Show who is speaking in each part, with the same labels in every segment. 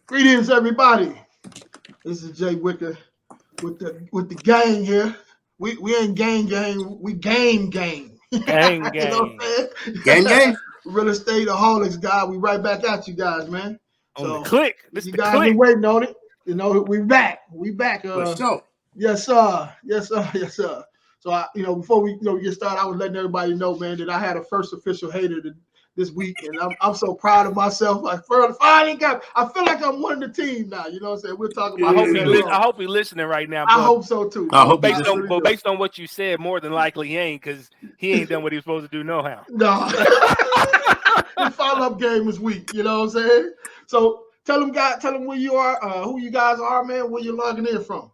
Speaker 1: Greetings, everybody. This is Jeamain Wicker with the gang here. We ain't gang. We game.
Speaker 2: Gang.
Speaker 1: You know what I'm saying?
Speaker 3: Gang.
Speaker 1: Real estate aholics, guy. We right back at you guys, man.
Speaker 2: On the click.
Speaker 1: You guys been waiting on it. You know, we back.
Speaker 3: For sure.
Speaker 1: Yes, sir. So before we get started, I was letting everybody know, man, that I had a first official hater this week, and I'm so proud of myself. I feel like I'm one of the team now. You know what I'm saying? We're talking about.
Speaker 2: I hope he's listening right now.
Speaker 1: I hope so too.
Speaker 2: Based on what you said, more than likely he ain't, because he ain't done what he's supposed to do. No how.
Speaker 1: No. The follow-up game is weak. You know what I'm saying? So tell them where you are, who you guys are, man. Where you're logging in from.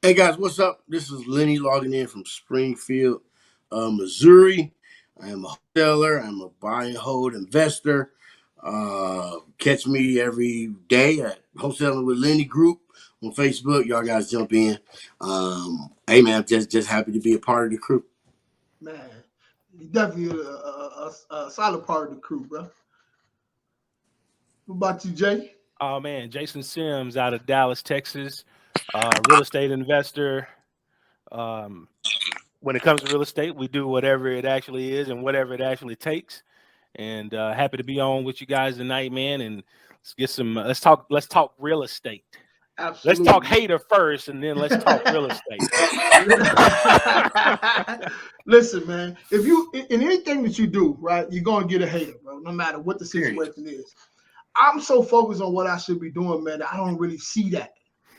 Speaker 3: Hey guys, what's up? This is Lenny logging in from Springfield, Missouri. I am a wholesaler. I'm a buy and hold investor. Catch me every day at Wholesaling with Lenny Group on Facebook. Y'all guys jump in. Hey man, I'm just happy to be a part of the crew.
Speaker 1: Man, you're definitely a solid part of the crew, bro. What about you, Jay?
Speaker 2: Oh man, Jason Sims out of Dallas, Texas. Real estate investor. When it comes to real estate, we do whatever it actually is and whatever it actually takes. And happy to be on with you guys tonight, man. And let's talk real estate.
Speaker 1: Absolutely.
Speaker 2: Let's talk hater first, and then let's talk real estate.
Speaker 1: Listen, man, if you in anything that you do, right, you're gonna get a hater, bro, no matter what the situation is. I'm so focused on what I should be doing, man, that I don't really see that.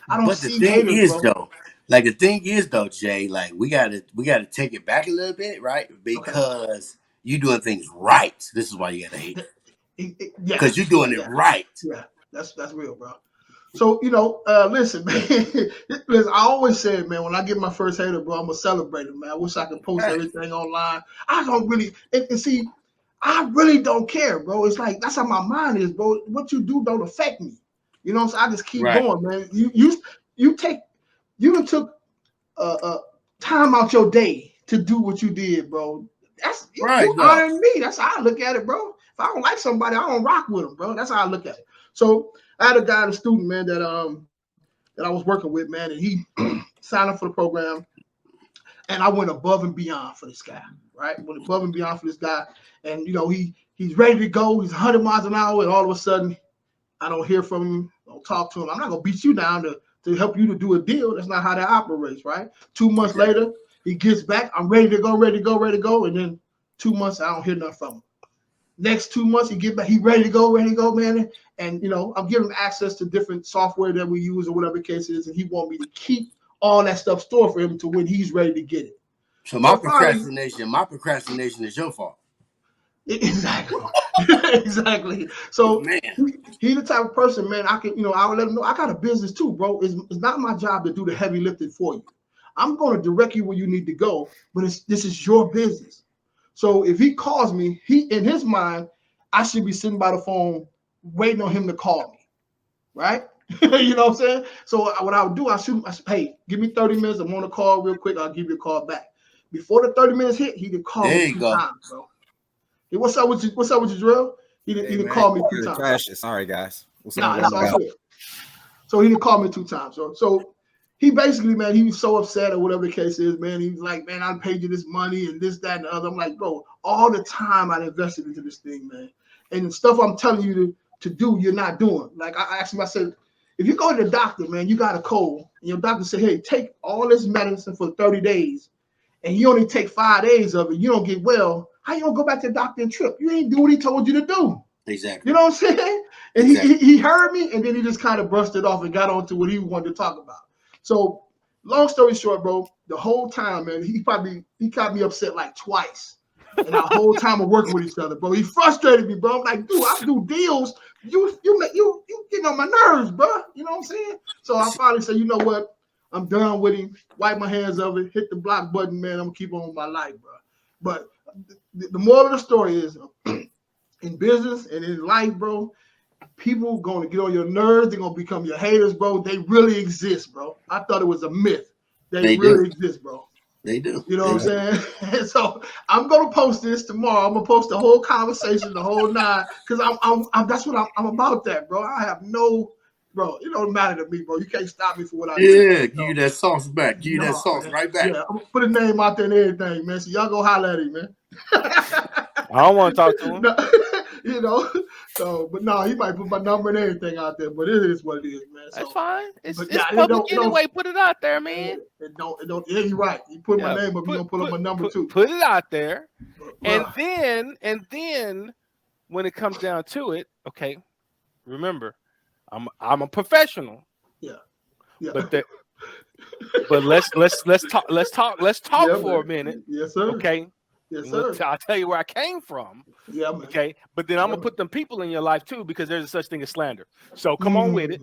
Speaker 1: I don't see haters, bro.
Speaker 3: The thing is though, Jay, like we gotta take it back a little bit, right? Because you're doing things right. This is why you gotta hate it. Because you're doing it right.
Speaker 1: Yeah, that's real, bro. So listen, man. Listen, I always say, man, when I get my first hater, bro, I'm gonna celebrate it, man. I wish I could post everything online. I don't really and see. I really don't care, bro. It's like that's how my mind is, bro. What you do don't affect me. You know what I'm saying? I just keep going, man. You took time out your day to do what you did, bro. That's you honoring me. That's how I look at it, bro. If I don't like somebody, I don't rock with them, bro. That's how I look at it. So I had a guy, a student, man, that I was working with, man, and he signed up for the program, and I went above and beyond for this guy, right? Went above and beyond for this guy, and he's ready to go. He's 100 miles an hour, and all of a sudden, I don't hear from him. Don't talk to him. I'm not gonna beat you down to help you to do a deal. That's not how that operates, right? 2 months later, he gets back. I'm ready to go. And then 2 months, I don't hear nothing from him. Next 2 months, he get back. He ready to go, man. And I'm giving him access to different software that we use or whatever the case is. And he want me to keep all that stuff stored for him to when he's ready to get it.
Speaker 3: So my procrastination is your fault.
Speaker 1: Exactly. So he's the type of person, man. I will let him know I got a business too, bro. It's not my job to do the heavy lifting for you. I'm going to direct you where you need to go, but this is your business. So if he calls me, in his mind, I should be sitting by the phone waiting on him to call me, right? You know what I'm saying? So what I would do, I say, hey, give me 30 minutes. I'm on a call real quick. I'll give you a call back. Before the 30 minutes hit, he could call me 2 times, bro. Hey, what's up with you, Jerell? He didn't call me 2 times.
Speaker 4: Sorry, guys.
Speaker 1: That's all good. So he didn't call me 2 times. So he basically, man, he was so upset or whatever the case is, man. He was like, man, I paid you this money and this, that, and the other. I'm like, bro, all the time I invested into this thing, man. And the stuff I'm telling you to do, you're not doing. Like I asked him, I said, if you go to the doctor, man, you got a cold, and your doctor said, hey, take all this medicine for 30 days, and you only take 5 days of it, you don't get well. How you gonna go back to the doctor and trip? You ain't do what he told you to do.
Speaker 3: Exactly.
Speaker 1: You know what I'm saying? And he heard me, and then he just kind of brushed it off and got on to what he wanted to talk about. So, long story short, bro, the whole time, man, he got me upset like twice. And the whole time of working with each other, bro. He frustrated me, bro. I'm like, dude, I do deals. You getting on my nerves, bro. You know what I'm saying? So I finally said, you know what? I'm done with him. Wipe my hands of it. Hit the block button, man. I'm gonna keep on with my life, bro. But the moral of the story is, in business and in life, bro, people going to get on your nerves. They're going to become your haters, bro. They really exist, bro. I thought it was a myth. They really exist, bro.
Speaker 3: They do.
Speaker 1: You know what I'm saying? So I'm gonna post this tomorrow. I'm gonna post the whole conversation, the whole nine, because I'm that's what I'm about that, bro. I have no, bro. It don't matter to me, bro. You can't stop me for what I do.
Speaker 3: Yeah, give you that sauce back. Give you that sauce
Speaker 1: man.
Speaker 3: right back.
Speaker 1: Yeah, I'm gonna put a name out there and everything, man. So y'all go holler at him, man.
Speaker 2: I don't want to talk to him.
Speaker 1: No, you know, so but no, he might put my number and everything out there, but it is what it is, man. So,
Speaker 2: that's fine. It's
Speaker 1: yeah,
Speaker 2: public anyway. Put it out there, man.
Speaker 1: It don't. Yeah, you're right. You put my name up, you gonna pull up my number too.
Speaker 2: Put it out there, and then when it comes down to it, okay, remember, I'm a professional.
Speaker 1: Yeah.
Speaker 2: But let's talk for a minute.
Speaker 1: Yes, sir.
Speaker 2: Okay.
Speaker 1: Yes, sir.
Speaker 2: I'll tell you where I came from.
Speaker 1: Yeah, man.
Speaker 2: Okay. But then I'm gonna put them people in your life too, because there's a such thing as slander. So come on with it,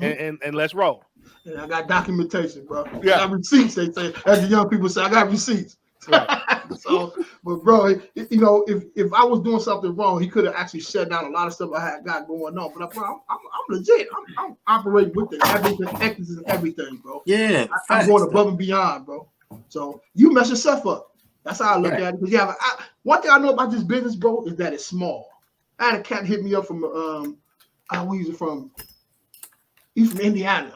Speaker 2: and let's roll.
Speaker 1: And I got documentation, bro.
Speaker 2: Yeah.
Speaker 1: I got receipts. They say, as the young people say, I got receipts. Right. So, but bro, you know, if I was doing something wrong, he could have actually shut down a lot of stuff I had got going on. But bro, I'm legit. I'm operating with it. Everything, bro.
Speaker 3: Yeah,
Speaker 1: I'm going above and beyond, bro. So you mess yourself up. That's how I look at it. Because one thing I know about this business, bro, is that it's small. I had a cat hit me up from where he's from. He's from Indiana.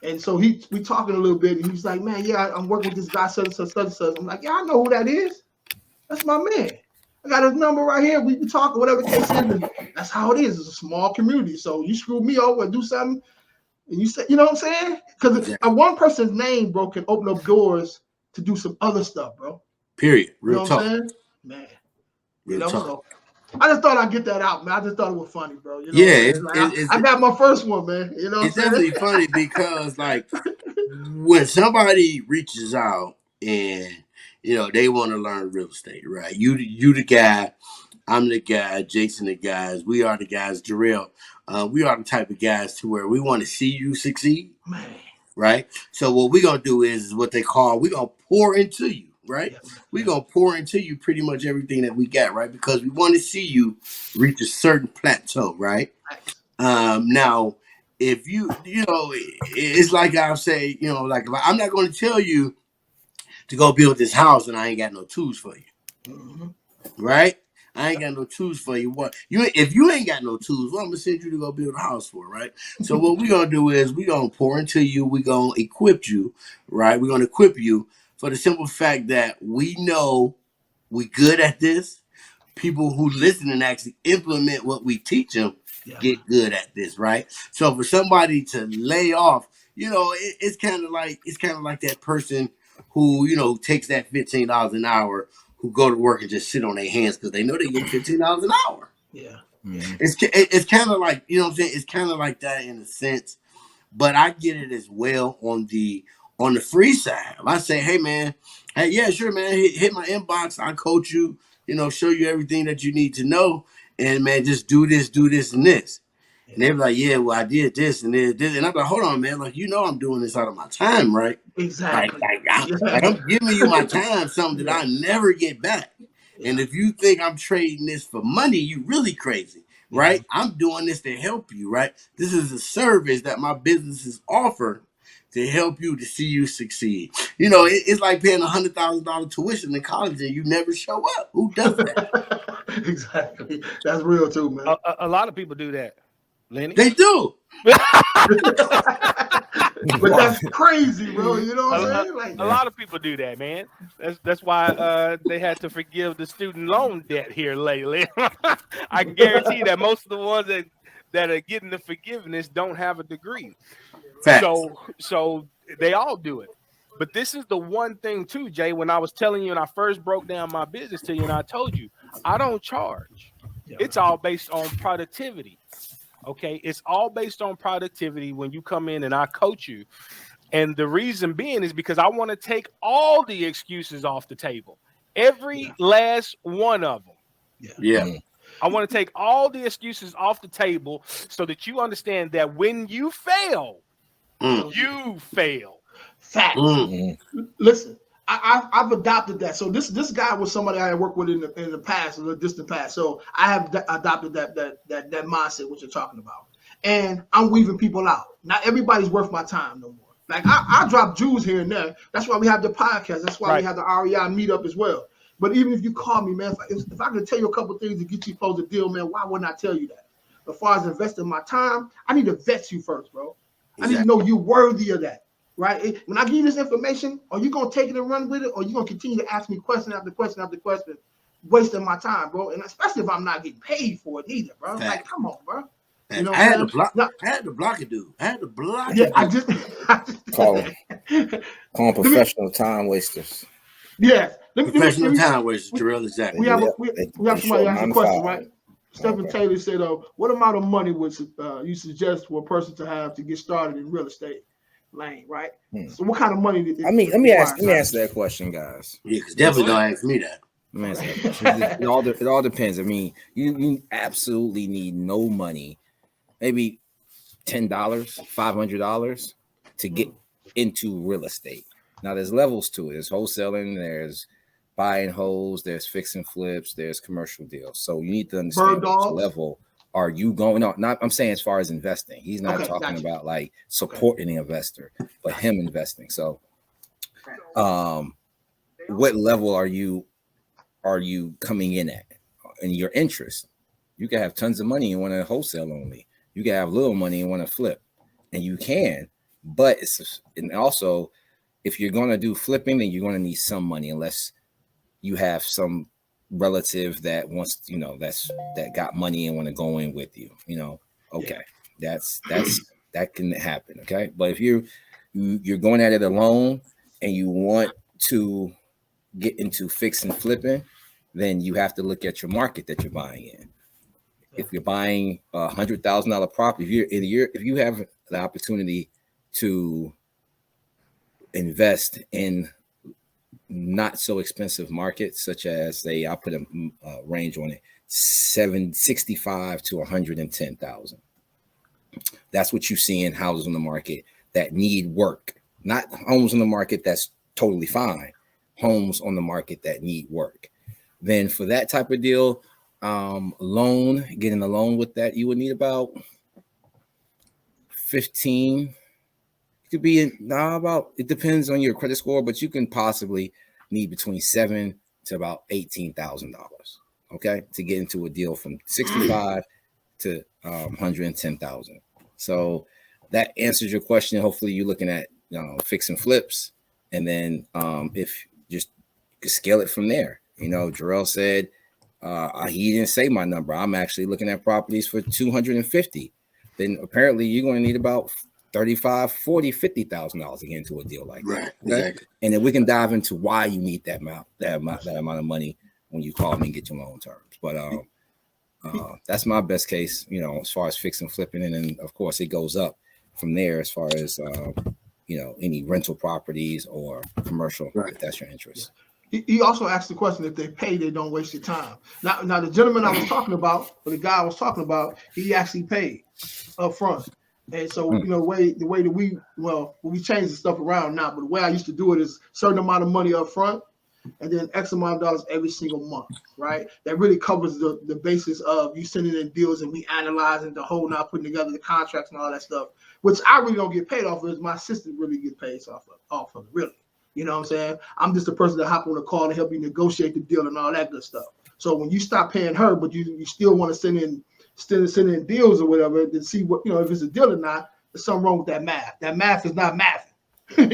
Speaker 1: And so we talking a little bit, and he's like, man, yeah, I'm working with this guy, such and such. I'm like, yeah, I know who that is. That's my man. I got his number right here. We can talk, whatever the case is. And that's how it is. It's a small community. So you screw me over and do something, and you say, you know what I'm saying? Because one person's name, bro, can open up doors to do some other stuff, bro.
Speaker 3: Period.
Speaker 1: Real talk. What I'm saying? Man. Real talk. So I just thought I'd get that out, man. I just thought it was funny, bro. You know I got my first one, man. You know,
Speaker 3: it's definitely funny because, like, when somebody reaches out and they want to learn real estate, right? You the guy, I'm the guy, Jason the guys. We are the guys, Jerell. We are the type of guys to where we want to see you succeed,
Speaker 1: man.
Speaker 3: Right? So what we're gonna do is what they call we're gonna pour into you. Right? We're going to pour into you pretty much everything that we got, right? Because we want to see you reach a certain plateau, right? Now, if it's like I'll say, like I'm not going to tell you to go build this house and I ain't got no tools for you, right? I ain't got no tools for you. If you ain't got no tools, what I'm going to send you to go build a house for, right? So what we're going to do is we're going to pour into you. We're going to equip you, right? We're going to equip you for the simple fact that we know we're good at this. People who listen and actually implement what we teach them get good at this, right? So for somebody to lay off, it's kind of like that person who takes that $15 an hour who go to work and just sit on their hands because they know they get $15 an hour.
Speaker 1: Yeah.
Speaker 3: Mm-hmm. It's kind of like, you know what I'm saying? It's kind of like that in a sense, but I get it as well on the free side. I say, hey man, yeah, sure, man, hit my inbox. I'll coach you, show you everything that you need to know. And man, just do this, and this. And they be like, yeah, well, I did this and this. And I'm like, hold on, man. Like, I'm doing this out of my time, right?
Speaker 1: Exactly.
Speaker 3: Like I'm giving you my time, something that I never get back. And if you think I'm trading this for money, you really crazy, right? I'm doing this to help you, right? This is a service that my businesses offer to help you to see you succeed. It's like paying $100,000 tuition in college and you never show up. Who does that?
Speaker 1: Exactly. That's real too, man.
Speaker 2: A lot of people do that, Lenny.
Speaker 3: They do.
Speaker 1: But that's crazy, bro. You know what I'm saying? Like,
Speaker 2: a lot of people do that, man. That's why they had to forgive the student loan debt here lately. I can guarantee that most of the ones that are getting the forgiveness don't have a degree.
Speaker 3: Facts.
Speaker 2: So they all do it. But this is the one thing too, Jay, when I was telling you and I first broke down my business to you and I told you, I don't charge. Yeah. It's all based on productivity. Okay. It's all based on productivity when you come in and I coach you. And the reason being is because I want to take all the excuses off the table. Every last one of them.
Speaker 3: Yeah.
Speaker 2: I want to take all the excuses off the table so that you understand that when you fail, you fail.
Speaker 1: Fact. Listen, I've adopted that. So this guy was somebody I had worked with in the past, in the distant past. So I have adopted that mindset, what you're talking about. And I'm weaving people out. Not everybody's worth my time no more. Like I drop jewels here and there. That's why we have the podcast. That's why we have the REI meetup as well. But even if you call me, man, if I can tell you a couple things to get you close a deal, man, why wouldn't I tell you that? As far as investing my time, I need to vet you first, bro. Exactly. I need to know you're worthy of that, right? When I give you this information, are you gonna take it and run with it, or are you gonna continue to ask me question after question after question, wasting my time, bro? And especially if I'm not getting paid for it either, bro. Fact. Like, come on, bro. You know,
Speaker 3: I had to block it, dude. I had to block it.
Speaker 1: Yeah, I just
Speaker 4: call them professional time wasters.
Speaker 1: Yeah,
Speaker 3: professional time wasters, Jerell. Exactly.
Speaker 1: We have somebody ask a question, right? Stephen Taylor said, what amount of money would you suggest for a person to have to get started in real estate lane, right? So what kind of money did
Speaker 4: let me answer that question, guys.
Speaker 3: Yeah, because definitely don't ask me that.
Speaker 4: Let me answer that question. It all depends. I mean, you absolutely need no money, maybe $10, $500 to get into real estate. Now there's levels to it. There's wholesaling, there's buying holes, there's fix and flips, there's commercial deals. So you need to understand which level are you going on. Not, I'm saying as far as investing. He's not talking about like supporting the investor, but him investing. So what level are you coming in at in your interest? You can have tons of money and want to wholesale only. You can have little money and want to flip, and you can, but and also if you're going to do flipping, then you're going to need some money unless you have some relative that wants, that got money and want to go in with you, okay. That can happen. Okay. But if you're going at it alone and you want to get into fix and flipping, then you have to look at your market that you're buying in. If you're buying $100,000 property, if you have the opportunity to invest in not so expensive markets, such as, say, I'll put a range on it, 65 to 110,000. That's what you see in houses on the market that need work, not homes on the market that's totally fine. Homes on the market that need work. Then for that type of deal, getting a loan with that, you would need about 15. It could be it depends on your credit score, but you can possibly need between $7,000 to about $18,000. Okay, to get into a deal from 65 to 110,000. So that answers your question. Hopefully, you're looking at fix and flips, and then if just scale it from there. Jerell said he didn't say my number. I'm actually looking at properties for 250. Then apparently you're going to need about $35,000, $40,000, $50,000 to get into a deal like that.
Speaker 3: Right, exactly.
Speaker 4: And then we can dive into why you need that amount of money when you call me and get your loan terms. But that's my best case, as far as fix and flipping, and then of course it goes up from there as far as any rental properties or commercial, if that's your interest.
Speaker 1: He also asked the question: if they pay, they don't waste your time. Now the gentleman I was talking about, or the guy I was talking about, he actually paid up front. And so, the way that we change the stuff around now, but the way I used to do it is certain amount of money up front and then X amount of dollars every single month, right? That really covers the basis of you sending in deals and we analyzing the whole, now putting together the contracts and all that stuff, which I really don't get paid off of. My assistant really get paid off of it, really. You know what I'm saying? I'm just the person that hop on the call to help you negotiate the deal and all that good stuff. So when you stop paying her, but you still want to send in deals or whatever to see what, if it's a deal or not, there's something wrong with that math. That math is not mathing.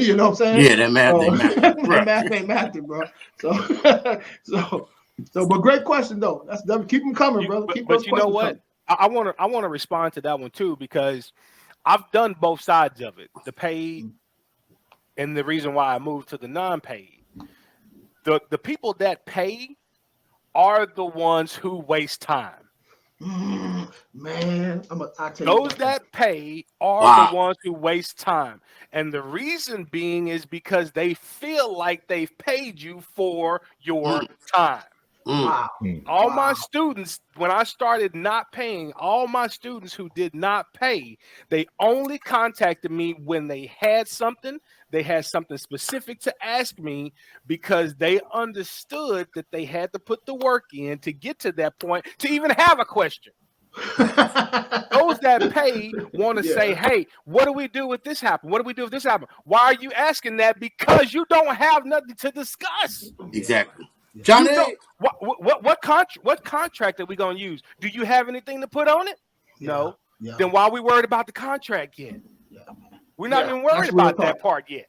Speaker 1: You know what I'm saying?
Speaker 3: Yeah, that math ain't mathing.
Speaker 1: That math ain't mathing, bro. So, but great question though. Keep them coming, brother.
Speaker 2: But you know what? I want to respond to that one too, because I've done both sides of it. The paid and the reason why I moved to the non-paid. The people that pay are the ones who waste time.
Speaker 1: Man, I tell
Speaker 2: those that pay are the ones who waste time, and the reason being is because they feel like they've paid you for your time.
Speaker 1: Wow.
Speaker 2: All my students, when I started not paying, all my students who did not pay, they only contacted me when they had something specific to ask me, because they understood that they had to put the work in to get to that point to even have a question. Those that pay want to say, hey, what do we do with this happen? What do we do if this happen? Why are you asking that? Because you don't have nothing to discuss.
Speaker 3: Exactly. Johnny,
Speaker 2: what contract are we gonna use? Do you have anything to put on it? No.
Speaker 1: Yeah.
Speaker 2: Then why are we worried about the contract yet? Yeah. We're not even worried about that part yet.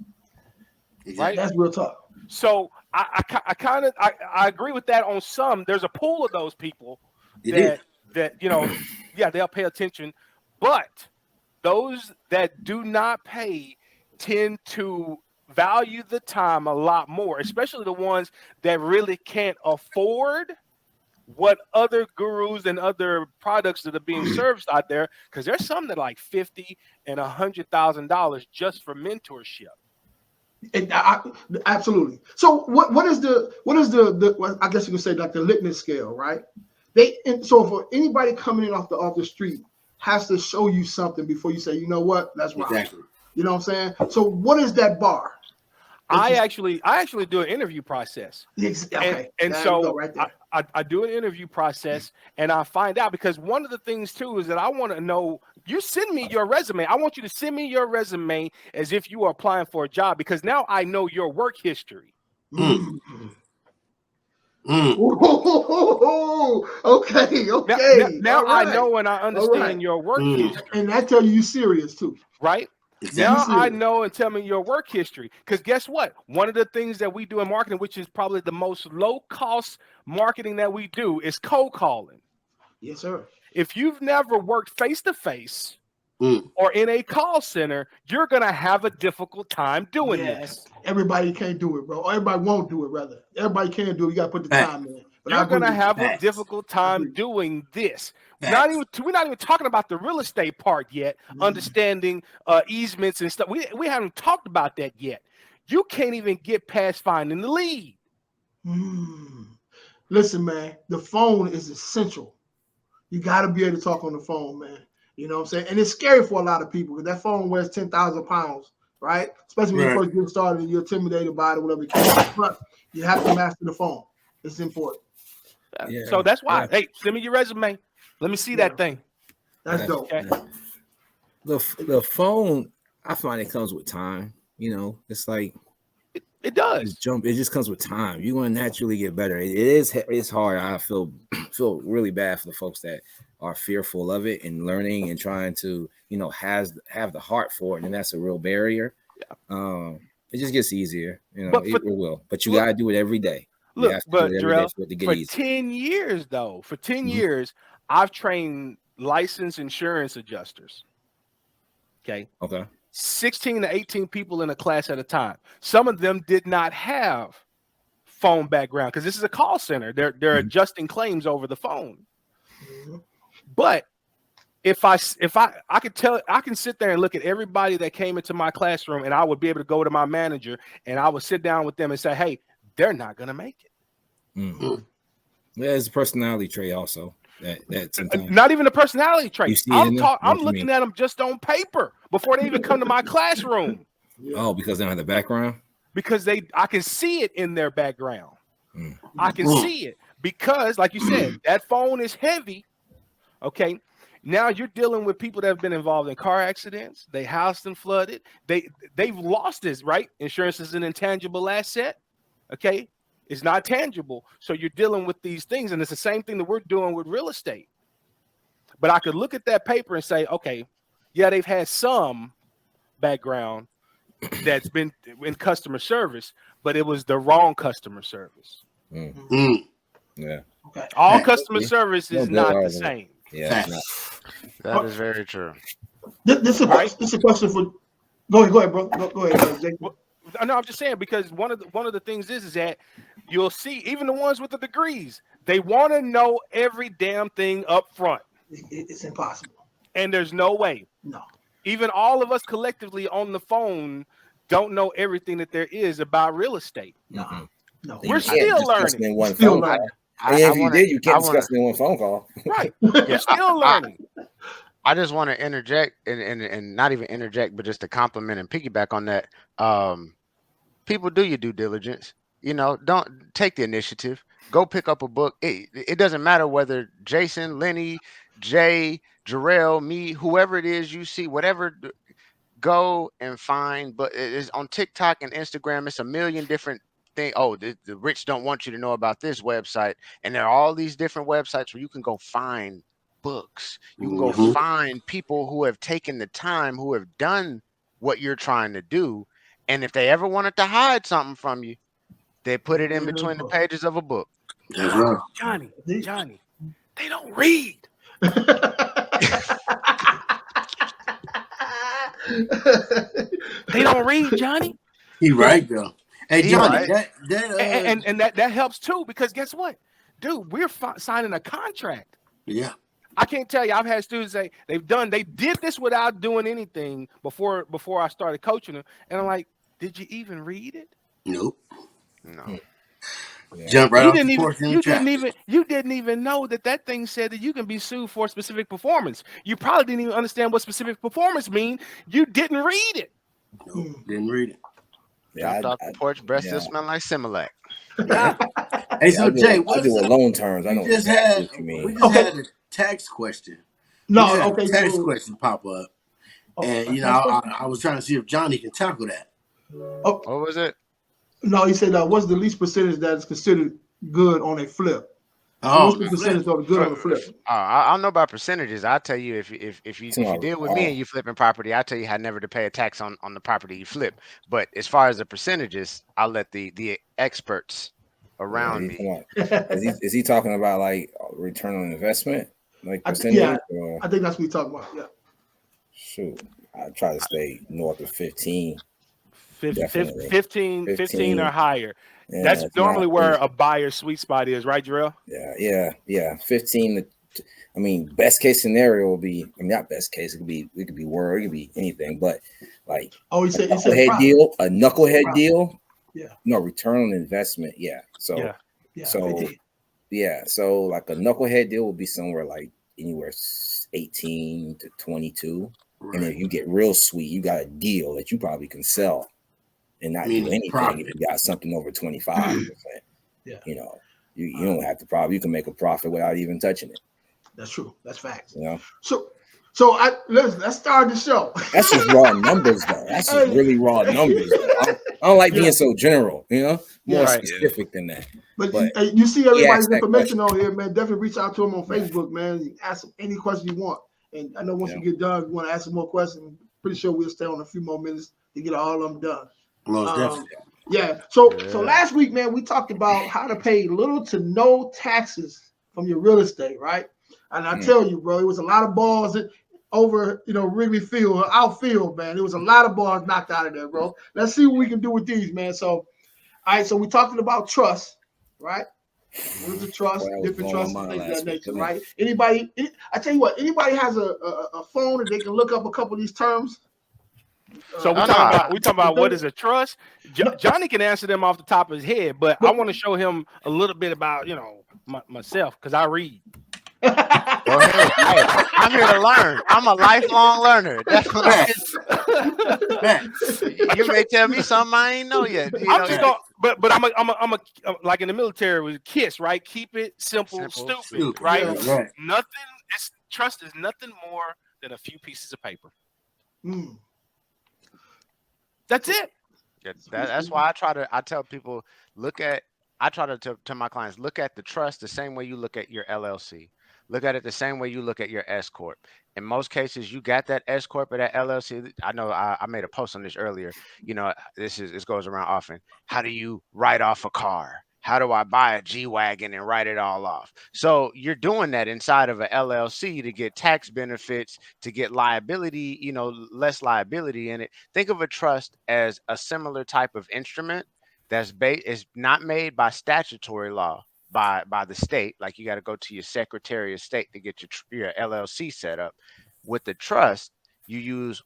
Speaker 2: Right?
Speaker 1: That's real talk.
Speaker 2: So I agree with that on some. There's a pool of those people that they'll pay attention, but those that do not pay tend to value the time a lot more, especially the ones that really can't afford what other gurus and other products that are being serviced out there, because there's some that like $50,000 and $100,000 just for mentorship.
Speaker 1: And absolutely. So what is the I guess you could say like the litmus scale, right? So for anybody coming in off the street has to show you something before you say, you know what, that's right.
Speaker 3: Exactly.
Speaker 1: You know what I'm saying? So what is that bar?
Speaker 2: I actually do an interview process.
Speaker 1: Okay.
Speaker 2: And so right I do an interview process and I find out, because one of the things too is that I want to know, you send me your resume. I want you to send me your resume as if you are applying for a job, because now I know your work history.
Speaker 1: Okay.
Speaker 2: Now I know and I understand your work history.
Speaker 1: And that tell you serious too.
Speaker 2: Right? Now I know, and tell me your work history. Because guess what? One of the things that we do in marketing, which is probably the most low-cost marketing that we do, is cold calling.
Speaker 1: Yes, sir.
Speaker 2: If you've never worked face-to-face or in a call center, you're going to have a difficult time doing this.
Speaker 1: Everybody can't do it, bro. Everybody won't do it, rather. Everybody can do it. You got to put the time in. But
Speaker 2: you're going to have a difficult time doing this. We're not even talking about the real estate part yet, understanding easements and stuff. We haven't talked about that yet. You can't even get past finding the lead.
Speaker 1: Listen, man, the phone is essential. You got to be able to talk on the phone, man. You know what I'm saying? And it's scary for a lot of people because that phone weighs 10,000 pounds, right? Especially when you first get started and you're intimidated by it or whatever. But you have to master the phone. It's important.
Speaker 2: Yeah. So that's why, hey, send me your resume. Let me see that thing.
Speaker 1: That's dope.
Speaker 4: Okay. The phone, I find it comes with time. You know, it's like
Speaker 2: it does.
Speaker 4: It just comes with time. You're going to naturally get better. It's hard. I feel really bad for the folks that are fearful of it and learning and trying to, have the heart for it, and that's a real barrier. Yeah. It just gets easier. It will. But you got to do it every day.
Speaker 2: Look, but Jerell, for 10 years, though, years, I've trained licensed insurance adjusters. Okay. 16 to 18 people in a class at a time. Some of them did not have phone background because this is a call center. They're adjusting claims over the phone. But if I can sit there and look at everybody that came into my classroom, and I would be able to go to my manager and I would sit down with them and say, hey, they're not going to make it.
Speaker 4: Yeah, it's a personality trait also. That
Speaker 2: not even a personality trait. I'm looking at them just on paper before they even come to my classroom.
Speaker 4: Oh, because they don't have the background?
Speaker 2: Because I can see it in their background. I can see it because, like you said, that phone is heavy. Okay. Now you're dealing with people that have been involved in car accidents. They housed and flooded. They've lost this, right? Insurance is an intangible asset. Okay. It's not tangible. So you're dealing with these things. And it's the same thing that we're doing with real estate. But I could look at that paper and say, okay, yeah, they've had some background that's been in customer service, but it was the wrong customer service.
Speaker 4: Yeah.
Speaker 1: Okay.
Speaker 2: All customer service is not the same.
Speaker 4: Yeah.
Speaker 5: That is very true.
Speaker 1: This is a question for. Go ahead, bro. Go ahead, Jake.
Speaker 2: No, I'm just saying because one of the things is that you'll see even the ones with the degrees, they want to know every damn thing up front.
Speaker 1: It's impossible.
Speaker 2: And there's no way.
Speaker 1: No.
Speaker 2: Even all of us collectively on the phone don't know everything that there is about real estate.
Speaker 1: No.
Speaker 2: We're still learning.
Speaker 4: If you did, you can't discuss it in one phone call.
Speaker 2: Right. We're still learning.
Speaker 5: I just want to interject and not even interject, but just to compliment and piggyback on that. People do your due diligence. Don't take the initiative. Go pick up a book. It doesn't matter whether Jason, Lenny, Jay, Jerell, me, whoever it is you see, whatever, go and find. But it's on TikTok and Instagram. It's a million different things. Oh, the rich don't want you to know about this website. And there are all these different websites where you can go find books. You can go find people who have taken the time, who have done what you're trying to do. And if they ever wanted to hide something from you, they put it in between the pages of a book.
Speaker 3: That's right.
Speaker 2: Johnny, they don't read. They don't read, Johnny.
Speaker 3: He right though. Hey, Johnny,
Speaker 5: right.
Speaker 2: that helps too, because guess what, dude? We're signing a contract.
Speaker 3: Yeah.
Speaker 2: I can't tell you. I've had students say they did this without doing anything before I started coaching them, and I'm like, did you even read it?
Speaker 3: Nope.
Speaker 5: No.
Speaker 3: Yeah. Jump right
Speaker 2: You
Speaker 3: off
Speaker 2: didn't
Speaker 3: the
Speaker 2: even
Speaker 3: porch.
Speaker 2: you didn't even know that thing said that you can be sued for specific performance. You probably didn't even understand what specific performance mean. You didn't read it.
Speaker 3: Nope, didn't read it.
Speaker 5: Jumped off the porch, breath still smell like Similac.
Speaker 3: Yeah. Hey, so Jay,
Speaker 4: I do loan terms. I know exactly what you mean.
Speaker 3: We just had a tax question. Tax question pop up, and I was trying to see if Johnny can tackle that.
Speaker 5: What was it?
Speaker 1: No, he said what's the least percentage that is considered good on a flip? What's the percentage of good on a flip?
Speaker 5: I don't know about percentages. I'll tell you if you deal with me and you flipping property, I'll tell you how never to pay a tax on the property you flip. But as far as the percentages, I'll let the experts around me.
Speaker 4: Is he talking about like return on investment, like percentage?
Speaker 1: I think that's what he's talking about. Yeah.
Speaker 4: Shoot, I try to stay north of 15.
Speaker 2: 15 or higher. Yeah, that's normally where a buyer's sweet spot is, right, Jerell?
Speaker 4: Yeah. 15 to, I mean, best case scenario will be, not best case, it could be word, it could be anything, but like a knucklehead deal. Yeah. No, return on investment. Yeah. So like a knucklehead deal will be somewhere like anywhere 18 to 22. Right. And if you get real sweet, you got a deal that you probably can sell and not do anything if you got something over 25%. Yeah. You don't have to probably, you can make a profit without even touching it.
Speaker 1: That's true. That's facts.
Speaker 4: So
Speaker 1: let's start the show.
Speaker 4: That's just raw numbers, though. That's just really raw numbers. I don't like being so general, more specific than that.
Speaker 1: But you see everybody's information on here, man. Definitely reach out to them on Facebook, man. You ask them any question you want. And I know once we get done, we want to ask some more questions. Pretty sure we'll stay on a few more minutes to get all of them done.
Speaker 3: Most definitely.
Speaker 1: Yeah. So last week, man, we talked about how to pay little to no taxes from your real estate, right? And I tell you, bro, it was a lot of balls over, Wrigley Field, outfield, man. There was a lot of balls knocked out of there, bro. Let's see what we can do with these, man. So, all right, so we're talking about trust, right? What is the trust? Different trusts, things of that nature, right? Anybody, I tell you what, anybody has a phone and they can look up a couple of these terms?
Speaker 2: So we talking about what is a trust? Johnny can answer them off the top of his head, but I want to show him a little bit about, myself, because I read.
Speaker 5: Go ahead. Hey, I'm here to learn. I'm a lifelong learner. That's what I You may tell me something I ain't know yet.
Speaker 2: I'm just going, but I'm a like in the military with KISS, right? Keep it simple, stupid, right?
Speaker 3: Yeah, right.
Speaker 2: Trust is nothing more than a few pieces of paper. That's it.
Speaker 5: That's why I tell people, I try to tell my clients, look at the trust the same way you look at your LLC. Look at it the same way you look at your S Corp. In most cases, you got that S Corp or that LLC. I know I made a post on this earlier. This goes around often. How do you write off a car? How do I buy a G-Wagon and write it all off? So you're doing that inside of an LLC to get tax benefits, to get liability, less liability in it. Think of a trust as a similar type of instrument that's is not made by statutory law by the state. Like you got to go to your Secretary of State to get your LLC set up. With the trust, you use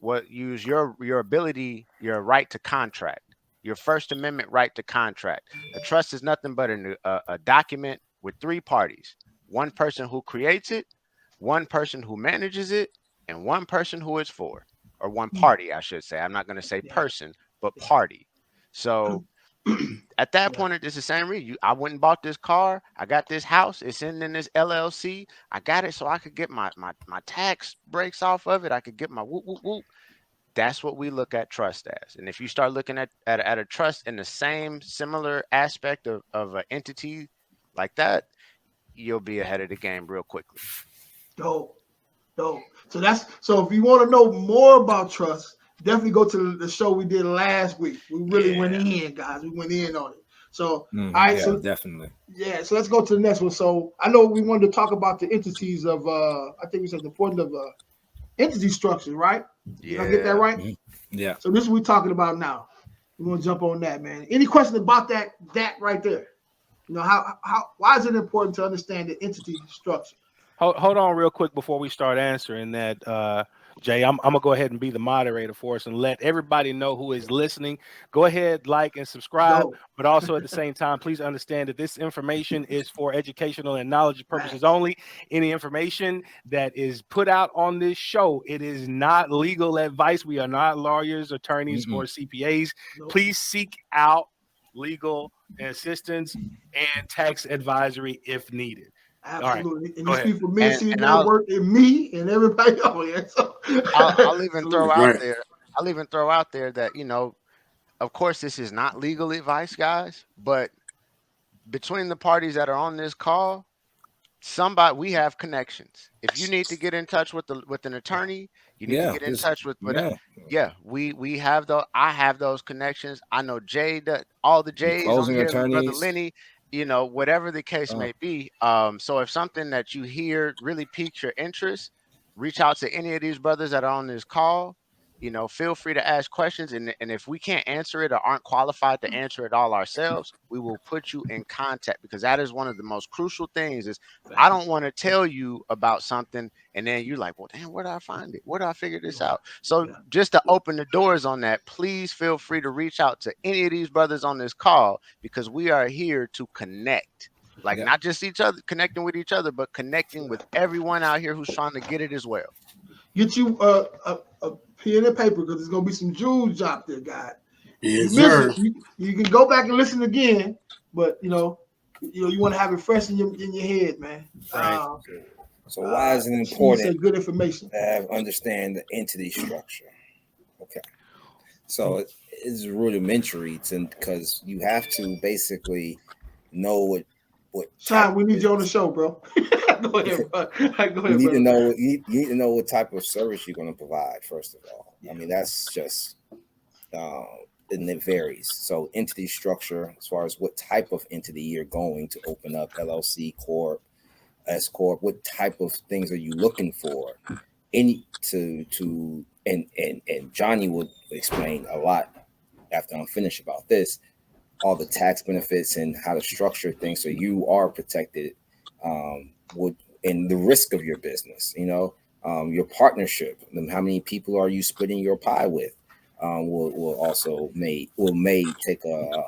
Speaker 5: your ability, your right to contract, your First Amendment right to contract. A trust is nothing but a document with three parties: one person who creates it, one person who manages it, and one person who it's for, or one party, I should say. I'm not going to say person, but party. So At that point, it's the same reason. I went and bought this car. I got this house. It's in this LLC. I got it so I could get my tax breaks off of it. I could get my whoop, whoop, whoop. That's what we look at trust as. And if you start looking at a trust in the same similar aspect of an entity like that, you'll be ahead of the game real quickly.
Speaker 1: Dope. So if you want to know more about trust, definitely go to the show we did last week. We really went in, guys. We went in on it. So all right, so
Speaker 4: definitely.
Speaker 1: Yeah, so let's go to the next one. So I know we wanted to talk about the entities of I think we said the point of entity structure, right? Did I get that right?
Speaker 4: Mm-hmm. Yeah.
Speaker 1: So this is what we're talking about now. We're gonna jump on that, man. Any question about that right there? You know, how why is it important to understand the entity structure?
Speaker 2: Hold on real quick before we start answering that, Jay. I'm gonna go ahead and be the moderator for us and let everybody know who is listening. Go ahead, like and subscribe, but also at the same time, please understand that this information is for educational and knowledge purposes only. Any information that is put out on this show, it is not legal advice. We are not lawyers, attorneys, or CPAs. Please seek out legal assistance and tax advisory if needed.
Speaker 1: Absolutely.
Speaker 2: Right.
Speaker 1: And you speak for Mid-City Network and me and everybody else here. So
Speaker 5: I'll even throw out there. I'll even throw out there that, you know, of course, this is not legal advice, guys, but between the parties that are on this call, we have connections. If you need to get in touch with an attorney, you need to get in touch with we have I have those connections. I know Jay, all the Jays on here, Brother Lenny, you know, whatever the case may be. So if something that you hear really piques your interest, reach out to any of these brothers that are on this call. You know, feel free to ask questions, and if we can't answer it or aren't qualified to answer it all ourselves, we will put you in contact, because that is one of the most crucial things. Is I don't want to tell you about something and then you're like, well, damn, where do I find it? Where do I figure this out? So just to open the doors on that, please feel free to reach out to any of these brothers on this call, because we are here to connect. Like not just each other, connecting with each other, but connecting with everyone out here who's trying to get it as well.
Speaker 1: Get you a pen and paper, because there's gonna be some jewels dropped there, guys.
Speaker 3: Yes, sir.
Speaker 1: You can go back and listen again, but you want to have it fresh in your head, man.
Speaker 4: Right. So why is it important?
Speaker 1: Good information.
Speaker 4: To understand the entity structure. Okay. So it's rudimentary, because you have to basically know what.
Speaker 1: Sean, we need you on the show, bro. Go ahead, bro.
Speaker 4: You need to know what type of service you're going to provide. First of all, I mean, that's just and it varies. So entity structure, as far as what type of entity you're going to open up, LLC, Corp, S Corp, what type of things are you looking for? And Johnny will explain a lot after I'm finished about this, all the tax benefits and how to structure things so you are protected in the risk of your business. You know, your partnership, how many people are you splitting your pie with, will also may take a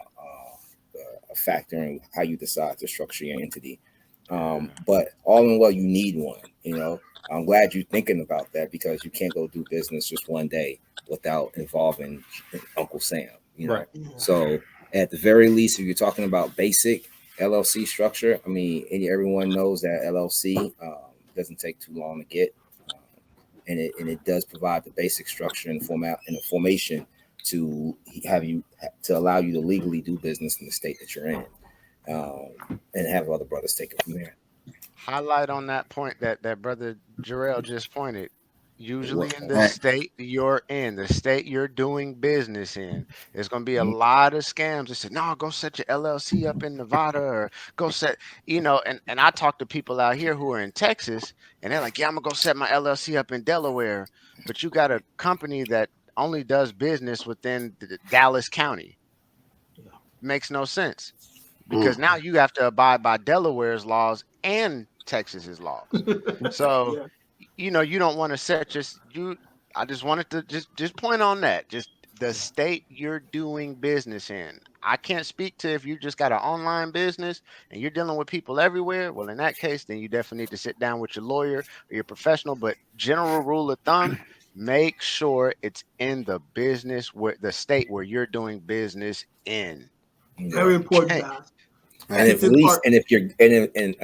Speaker 4: factor in how you decide to structure your entity. But all in all, you need one. You know, I'm glad you're thinking about that, because you can't go do business just one day without involving Uncle Sam. You know,
Speaker 2: right.
Speaker 4: So at the very least, if you're talking about basic LLC structure, I mean, everyone knows that LLC doesn't take too long to get, and it does provide the basic structure and format and the formation to allow you to legally do business in the state that you're in, and have other brothers take it from there.
Speaker 5: Highlight on that point that brother Jerell just pointed. Usually in the state you're in, the state you're doing business in, there's going to be a lot of scams. They say, no, go set your LLC up in Nevada, or go set, and I talk to people out here who are in Texas, and they're like, yeah, I'm going to go set my LLC up in Delaware. But you got a company that only does business within the Dallas County. Makes no sense, because now you have to abide by Delaware's laws and Texas's laws. So you don't want to set I just wanted to just point on that. Just the state you're doing business in. I can't speak to if you just got an online business and you're dealing with people everywhere. Well, in that case, then you definitely need to sit down with your lawyer or your professional. But general rule of thumb, make sure it's in the business the state where you're doing business in.
Speaker 1: Very important, guys.
Speaker 4: And if let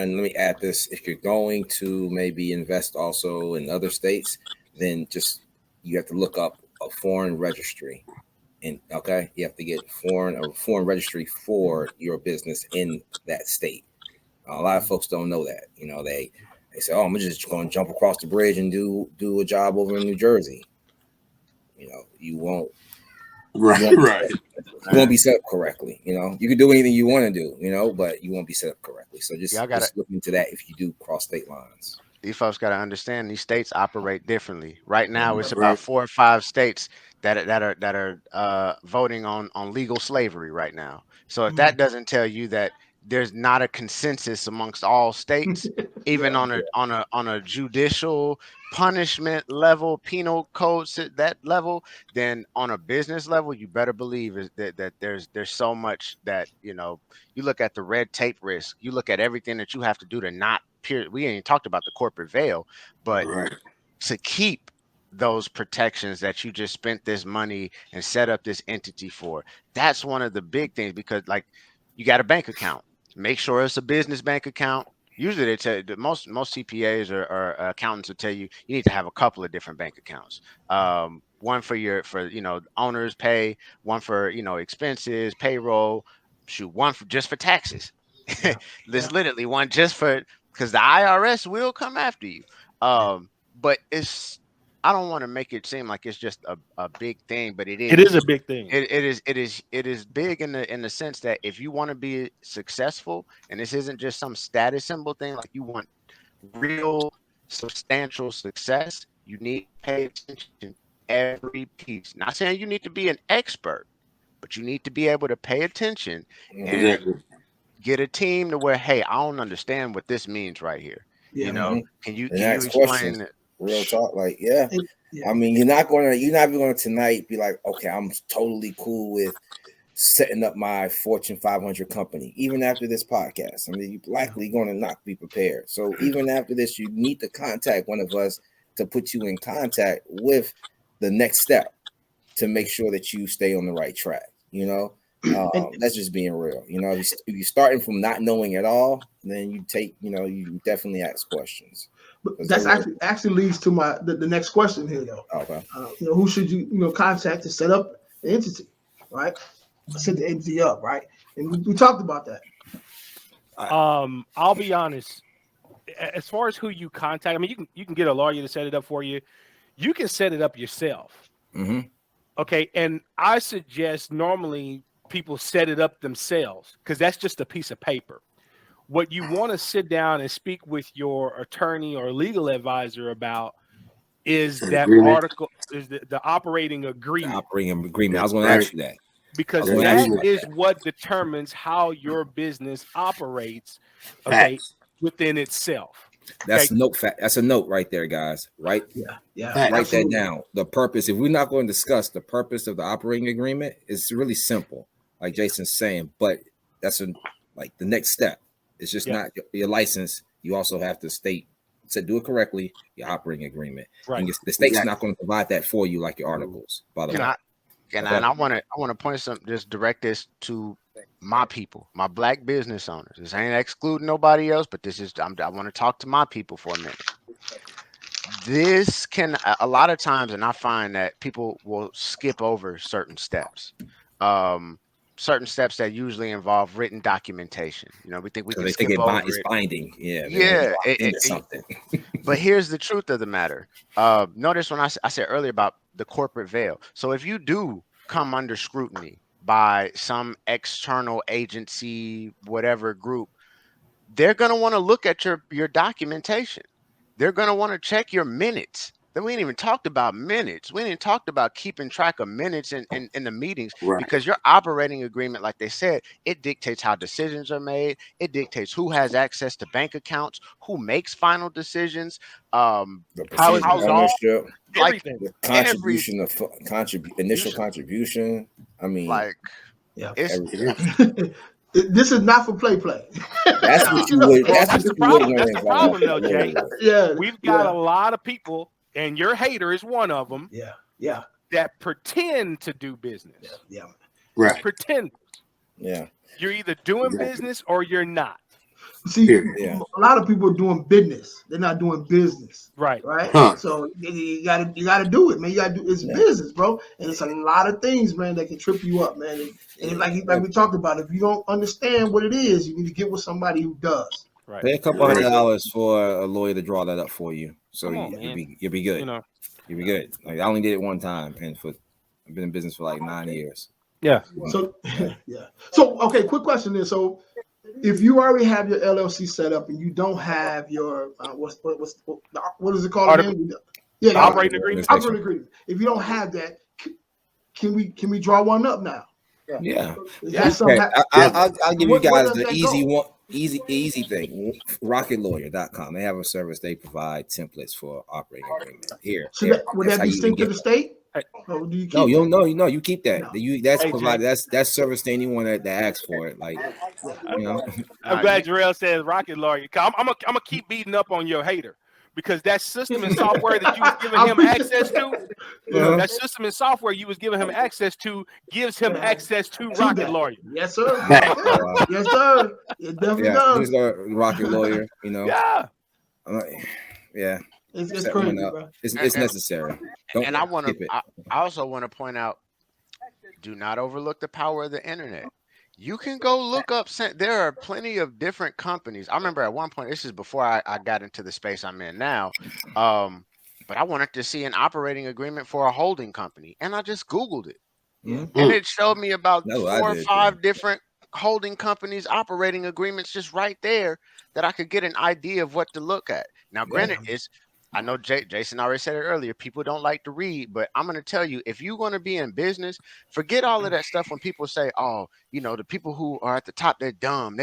Speaker 4: me add this, if you're going to maybe invest also in other states, then you have to look up a foreign registry. And you have to get a foreign registry for your business in that state. A lot of folks don't know that. They say, "Oh, I'm just going to jump across the bridge and do a job over in New Jersey." You won't.
Speaker 3: Right.
Speaker 4: You won't be set up correctly. You can do anything you want to do, but you won't be set up correctly. So just look into that if you do cross state lines.
Speaker 5: These folks got to understand these states operate differently. Right now, it's about 4 or 5 states that are voting on legal slavery right now. So if that doesn't tell you that there's not a consensus amongst all states, even on a judicial punishment level, penal code that level, then on a business level, you better believe is that there's so much that you look at the red tape risk, you look at everything that you have to do to not. We ain't talked about the corporate veil, but to keep those protections that you just spent this money and set up this entity for, that's one of the big things, because like you got a bank account, make sure it's a business bank account. Usually they tell you, most CPAs or accountants will tell you need to have a couple of different bank accounts. One for owners pay, one for expenses, payroll, one for just for taxes. There's literally one just for, because the IRS will come after you. But I don't want to make it seem like it's just a big thing, but it is.
Speaker 2: It is a big thing.
Speaker 5: It is big in the sense that if you want to be successful, and this isn't just some status symbol thing, like you want real substantial success, you need to pay attention to every piece. Not saying you need to be an expert, but you need to be able to pay attention and get a team to where, hey, I don't understand what this means right here. Can you explain it?
Speaker 4: Real talk, like I mean, you're not going to tonight be like, okay, I'm totally cool with setting up my Fortune 500 company. Even after this podcast, I mean, you're likely going to not be prepared. So even after this, you need to contact one of us to put you in contact with the next step to make sure that you stay on the right track. That's just being real. If you're starting from not knowing at all, then you definitely ask questions.
Speaker 1: But that's actually leads to the next question here, though.
Speaker 4: Okay.
Speaker 1: Who should you contact to set up the entity, right? Set the entity up, right? And we talked about that.
Speaker 2: I'll be honest. As far as who you contact, I mean, you can get a lawyer to set it up for you. You can set it up yourself.
Speaker 4: Mm-hmm.
Speaker 2: Okay, and I suggest normally people set it up themselves because that's just a piece of paper. What you want to sit down and speak with your attorney or legal advisor about is that article, is the operating agreement.
Speaker 4: The operating agreement. I was going to ask you that.
Speaker 2: Because that is what determines how your business operates, within itself.
Speaker 4: That's That's a note right there, guys. Right?
Speaker 1: Yeah.
Speaker 4: Write that down. The purpose. If we're not going to discuss the purpose of the operating agreement, it's really simple, like Jason's saying. But that's the next step. It's just not your license. You also have to do it correctly. Your operating agreement.
Speaker 2: Right.
Speaker 4: And the state's not going to provide that for you, like your articles. By the way.
Speaker 5: And I want to point something. Just direct this to my people, my Black business owners. This ain't excluding nobody else, but this is. I want to talk to my people for a minute. This can a lot of times, and I find that people will skip over certain steps. Certain steps that usually involve written documentation. We think we can skip over it.
Speaker 4: It's binding.
Speaker 5: Something. But here's the truth of the matter. Notice when I said earlier about the corporate veil. So if you do come under scrutiny by some external agency, whatever group, they're going to want to look at your documentation. They're going to want to check your minutes. Then we ain't even talked about minutes. We ain't even talked about keeping track of minutes in the meetings, because your operating agreement, like they said, it dictates how decisions are made. It dictates who has access to bank accounts, who makes final decisions,
Speaker 4: how is ownership,
Speaker 2: everything,
Speaker 4: the contribution of initial contribution. I mean,
Speaker 1: this is not for play.
Speaker 4: That's what you would.
Speaker 2: That's the problem. That's the problem, though, Jay.
Speaker 1: Yeah,
Speaker 2: we've got a lot of people. And your hater is one of them.
Speaker 1: Yeah.
Speaker 2: That pretend to do business.
Speaker 3: Right.
Speaker 2: Pretend.
Speaker 4: Yeah.
Speaker 2: You're either doing business or you're not.
Speaker 1: See, a lot of people are doing business. They're not doing business.
Speaker 2: Right.
Speaker 3: Huh.
Speaker 1: So you gotta do it, man. You gotta do it's business, bro. And it's a lot of things, man, that can trip you up, man. And like we talked about, if you don't understand what it is, you need to get with somebody who does.
Speaker 2: Right.
Speaker 4: Pay a couple $100 for a lawyer to draw that up for you, so you'll be good. You'll be good. Like, I only did it one time, and I've been in business for like 9 years.
Speaker 2: Yeah.
Speaker 1: So So okay, quick question then. So if you already have your LLC set up and you don't have your what is it called again? Yeah,
Speaker 2: operating agreement.
Speaker 1: Operating agreement. If you don't have that, can we draw one up now?
Speaker 4: Yeah.
Speaker 1: Okay.
Speaker 4: I'll give you guys the easy thing. RocketLawyer.com. They have a service. They provide templates for operating agreement. Here.
Speaker 1: Would that be sent to the state?
Speaker 4: No, you keep that. That's provided. That's service to anyone that asks for it. Like,
Speaker 2: I'm glad Jerell says Rocket Lawyer. I'm gonna keep beating up on your hater, because that system and software that you was giving him access to, that system and software you was giving him access to gives him access to Rocket Lawyer.
Speaker 1: Yes, sir. Yes, sir. It definitely does.
Speaker 4: Rocket Lawyer,
Speaker 2: Yeah.
Speaker 4: Yeah.
Speaker 1: It's crazy, bro.
Speaker 4: It's necessary.
Speaker 5: And I also want to point out, do not overlook the power of the internet. You can go look up. There are plenty of different companies. I remember at one point, this is before I got into the space I'm in now, but I wanted to see an operating agreement for a holding company, and I just Googled it, and it showed me about 4 or 5 different holding companies operating agreements just right there that I could get an idea of what to look at. Now, granted, I know Jason already said it earlier. People don't like to read, but I'm going to tell you, if you're going to be in business, forget all of that stuff when people say, oh, the people who are at the top, they're dumb.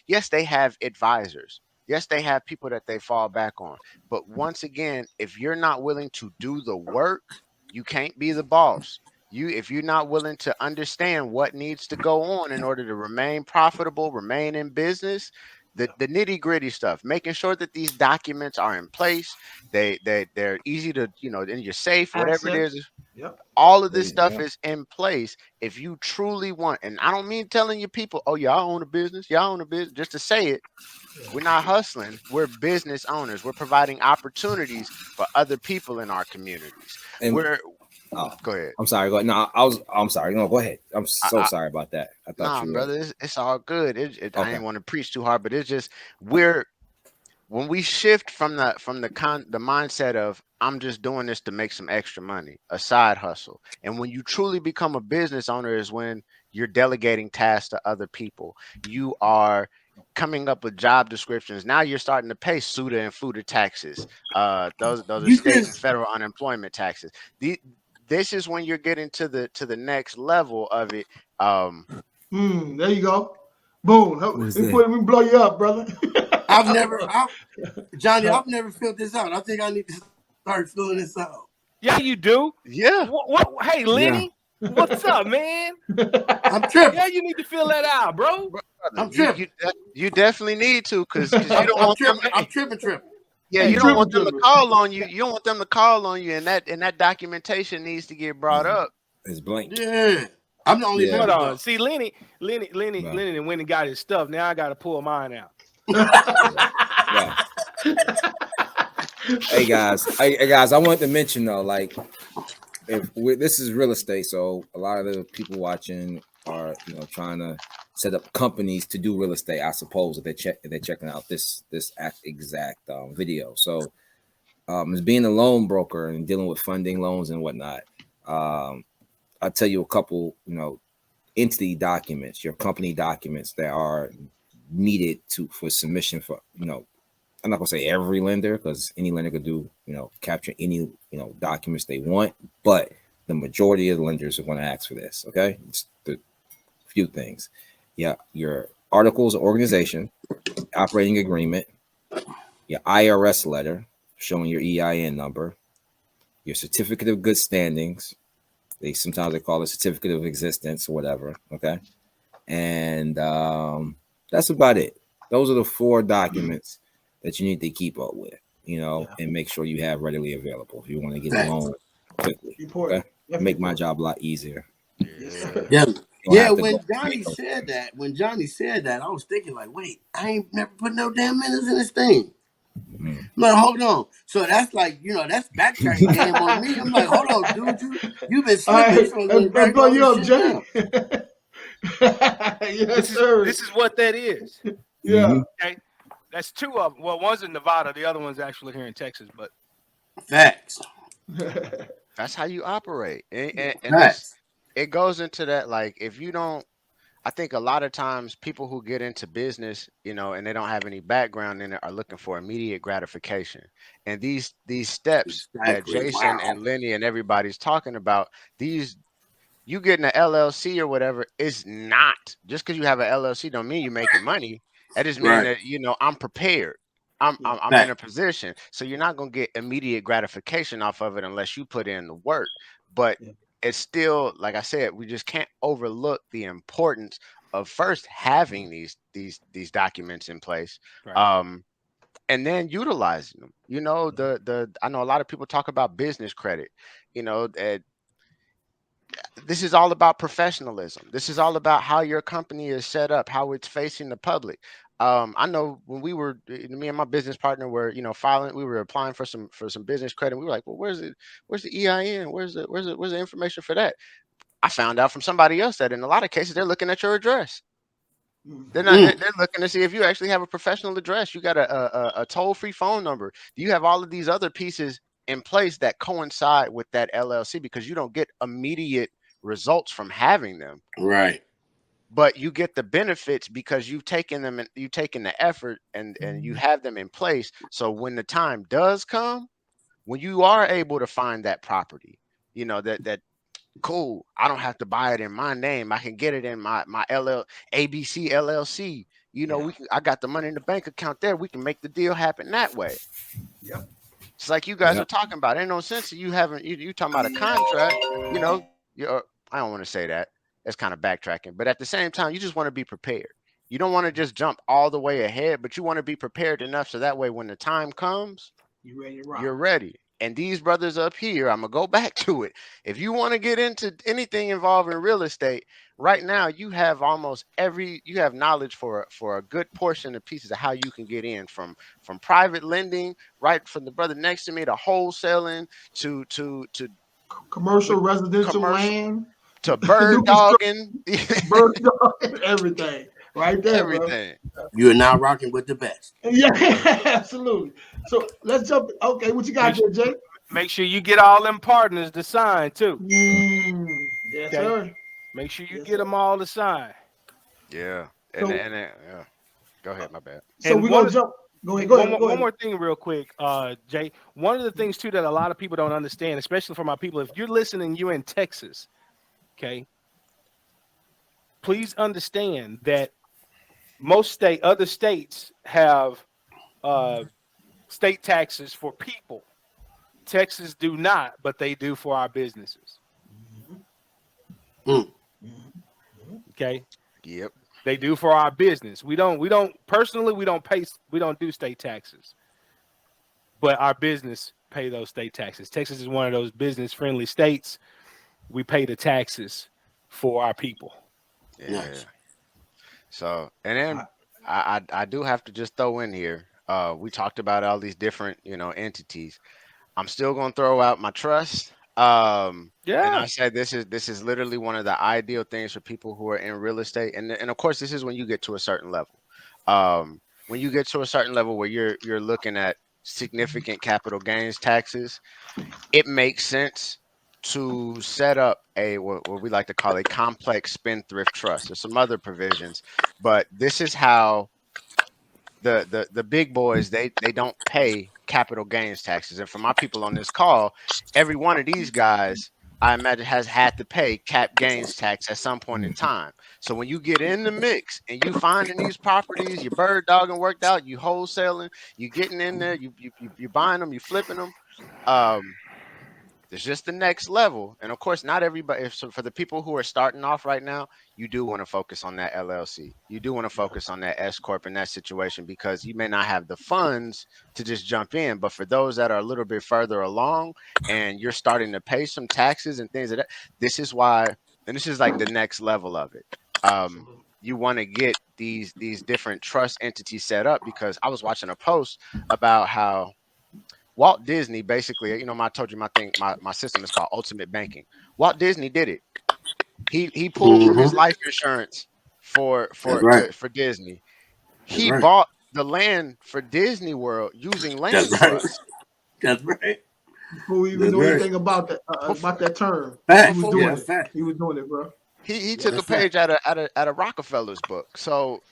Speaker 5: Yes, they have advisors. Yes, they have people that they fall back on. But once again, if you're not willing to do the work, you can't be the boss. If you're not willing to understand what needs to go on in order to remain profitable, remain in business, the nitty gritty stuff, making sure that these documents are in place, they're easy to, in your safe, whatever it is.
Speaker 1: Yep.
Speaker 5: All of this stuff is in place. If you truly want, and I don't mean telling you people, oh, y'all own a business, just to say it. We're not hustling. We're business owners. We're providing opportunities for other people in our communities. And go ahead.
Speaker 4: I'm sorry. Go ahead. No, I'm sorry. No, go ahead. I'm so sorry about that. I thought you were.
Speaker 5: Brother, it's all good. I didn't want to preach too hard, but it's just when we shift from the mindset of I'm just doing this to make some extra money, a side hustle, and when you truly become a business owner is when you're delegating tasks to other people. You are coming up with job descriptions. Now you're starting to pay SUTA and FUTA taxes. Those are state and federal unemployment taxes. This is when you're getting to the next level of it.
Speaker 1: There you go. Boom. We blow you up, brother.
Speaker 3: Johnny, I've never filled this out. I think I need to start filling this out.
Speaker 2: Yeah, you do.
Speaker 5: Yeah.
Speaker 2: Hey, Lenny, what's up, man?
Speaker 3: I'm tripping.
Speaker 2: Yeah, you need to fill that out, bro.
Speaker 3: I'm tripping.
Speaker 5: You definitely need to, because you don't want them.
Speaker 3: I'm tripping.
Speaker 5: Yeah, you don't want them to call on you. You don't want them to call on you, and that documentation needs to get brought up.
Speaker 4: It's blank.
Speaker 3: Yeah, I'm the only.
Speaker 2: Hold on. See, Lenny, and went and got his stuff. Now I got to pull mine out.
Speaker 4: Hey guys, I wanted to mention though, like, this is real estate, so a lot of the people watching are trying to set up companies to do real estate. I suppose if they're checking out this exact video. So, as being a loan broker and dealing with funding loans and whatnot, I'll tell you a couple entity documents, your company documents that are needed for submission for I'm not gonna say every lender, because any lender could do capture any documents they want, but the majority of the lenders are going to ask for this. Okay, it's the few things. Yeah, your articles of organization, operating agreement, your IRS letter showing your EIN number, your certificate of good standings. Sometimes they call it certificate of existence or whatever. Okay, and that's about it. Those are the 4 documents that you need to keep up with, and make sure you have readily available if you want to get a loan quickly. Okay? Make my job a lot easier.
Speaker 3: Yeah. Yeah, when Johnny said that, I was thinking like, wait, I ain't never put no damn minutes in this thing. No, hold on. So that's like, that's backtracking game on me. I'm like, hold on, dude, you've been slipping.
Speaker 1: Let's blow you up, Jay.
Speaker 2: Yes, sir. This is what that is.
Speaker 1: Yeah.
Speaker 2: Okay. That's two of them. Well, one's in Nevada, the other one's actually here in Texas, but
Speaker 3: facts.
Speaker 5: That's how you operate. And
Speaker 3: facts.
Speaker 5: It goes into that, like, if you don't, I think a lot of times people who get into business, and they don't have any background in it are looking for immediate gratification. And these steps that Jason and Lenny and everybody's talking about, you getting an LLC or whatever, is not just because you have an LLC don't mean you're making money. That just mean that, I'm prepared. I'm in a position. So you're not going to get immediate gratification off of it unless you put in the work. But it's still, like I said, we just can't overlook the importance of first having these documents in place. Right. And then utilizing them. I know a lot of people talk about business credit. This is all about professionalism. This is all about how your company is set up, how it's facing the public. I know when me and my business partner were, we were applying for some business credit. We were like, well, where's the EIN? Where's the information for that? I found out from somebody else that in a lot of cases, they're looking at your address. They're not. They're looking to see if you actually have a professional address. You got a toll-free phone number. Do you have all of these other pieces in place that coincide with that LLC? Because you don't get immediate results from having them.
Speaker 3: Right.
Speaker 5: But you get the benefits because you've taken them and you've taken the effort and you have them in place. So when the time does come, when you are able to find that property, that cool, I don't have to buy it in my name. I can get it in my ABC LLC. I got the money in the bank account there. We can make the deal happen that way.
Speaker 1: Yep.
Speaker 5: It's like you guys are talking about. Ain't no sense of you talking about a contract. I don't want to say that. That's kind of backtracking. But at the same time, you just want to be prepared. You don't want to just jump all the way ahead, but you want to be prepared enough so that way when the time comes, you're ready. And these brothers up here, I'm going to go back to it. If you want to get into anything involving real estate, right now you have you have knowledge for a good portion of pieces of how you can get in from private lending, right from the brother next to me, to wholesaling, to
Speaker 1: commercial residential land,
Speaker 5: to bird dogging,
Speaker 1: everything. Right there, everything.
Speaker 3: Bro. You are now rocking with the best.
Speaker 1: Yeah, absolutely. So let's jump. Okay, what you got there, Jay?
Speaker 2: Make sure you get all them partners to sign too.
Speaker 1: Yes, sir.
Speaker 2: Make sure you get them all to sign.
Speaker 5: Yeah. Go ahead, my bad.
Speaker 1: So we're gonna jump. Go ahead.
Speaker 2: One more thing real quick, Jay. One of the things too that a lot of people don't understand, especially for my people, if you're listening, you're in Texas, okay? Please understand that other states have state taxes for people. Texas do not, but they do for our businesses. Okay.
Speaker 5: Yep.
Speaker 2: They do for our business. We don't do state taxes, but our business pay those state taxes. Texas is one of those business friendly states. We pay the taxes for our people.
Speaker 5: Yeah. Nice. So, and then I do have to just throw in here. We talked about all these different, entities. I'm still going to throw out my trust. And I said this is literally one of the ideal things for people who are in real estate, and of course this is when you get to a certain level. When you get to a certain level where you're looking at significant capital gains taxes, it makes sense to set up what we like to call a complex spendthrift trust. There's some other provisions, but this is how the big boys they don't pay capital gains taxes. And for my people on this call, every one of these guys, I imagine, has had to pay cap gains tax at some point in time. So when you get in the mix and you finding these properties, you bird dogging worked out, you wholesaling, you getting in there, you buying them, you flipping them. There's just the next level. And of course, not everybody. So for the people who are starting off right now, you do want to focus on that LLC. You do want to focus on that S Corp in that situation, because you may not have the funds to just jump in. But for those that are a little bit further along and you're starting to pay some taxes and things like that, this is why and this is like the next level of it. You want to get these different trust entities set up, because I was watching a post about how Walt Disney basically, I told you my system is called Ultimate Banking. Walt Disney did it. He pulled from his life insurance for Disney. He bought the land for Disney World using land trust.
Speaker 3: That's right.
Speaker 1: Before we even know anything about that term, he was doing it. He was doing it, bro.
Speaker 5: He took a page out of Rockefeller's book. So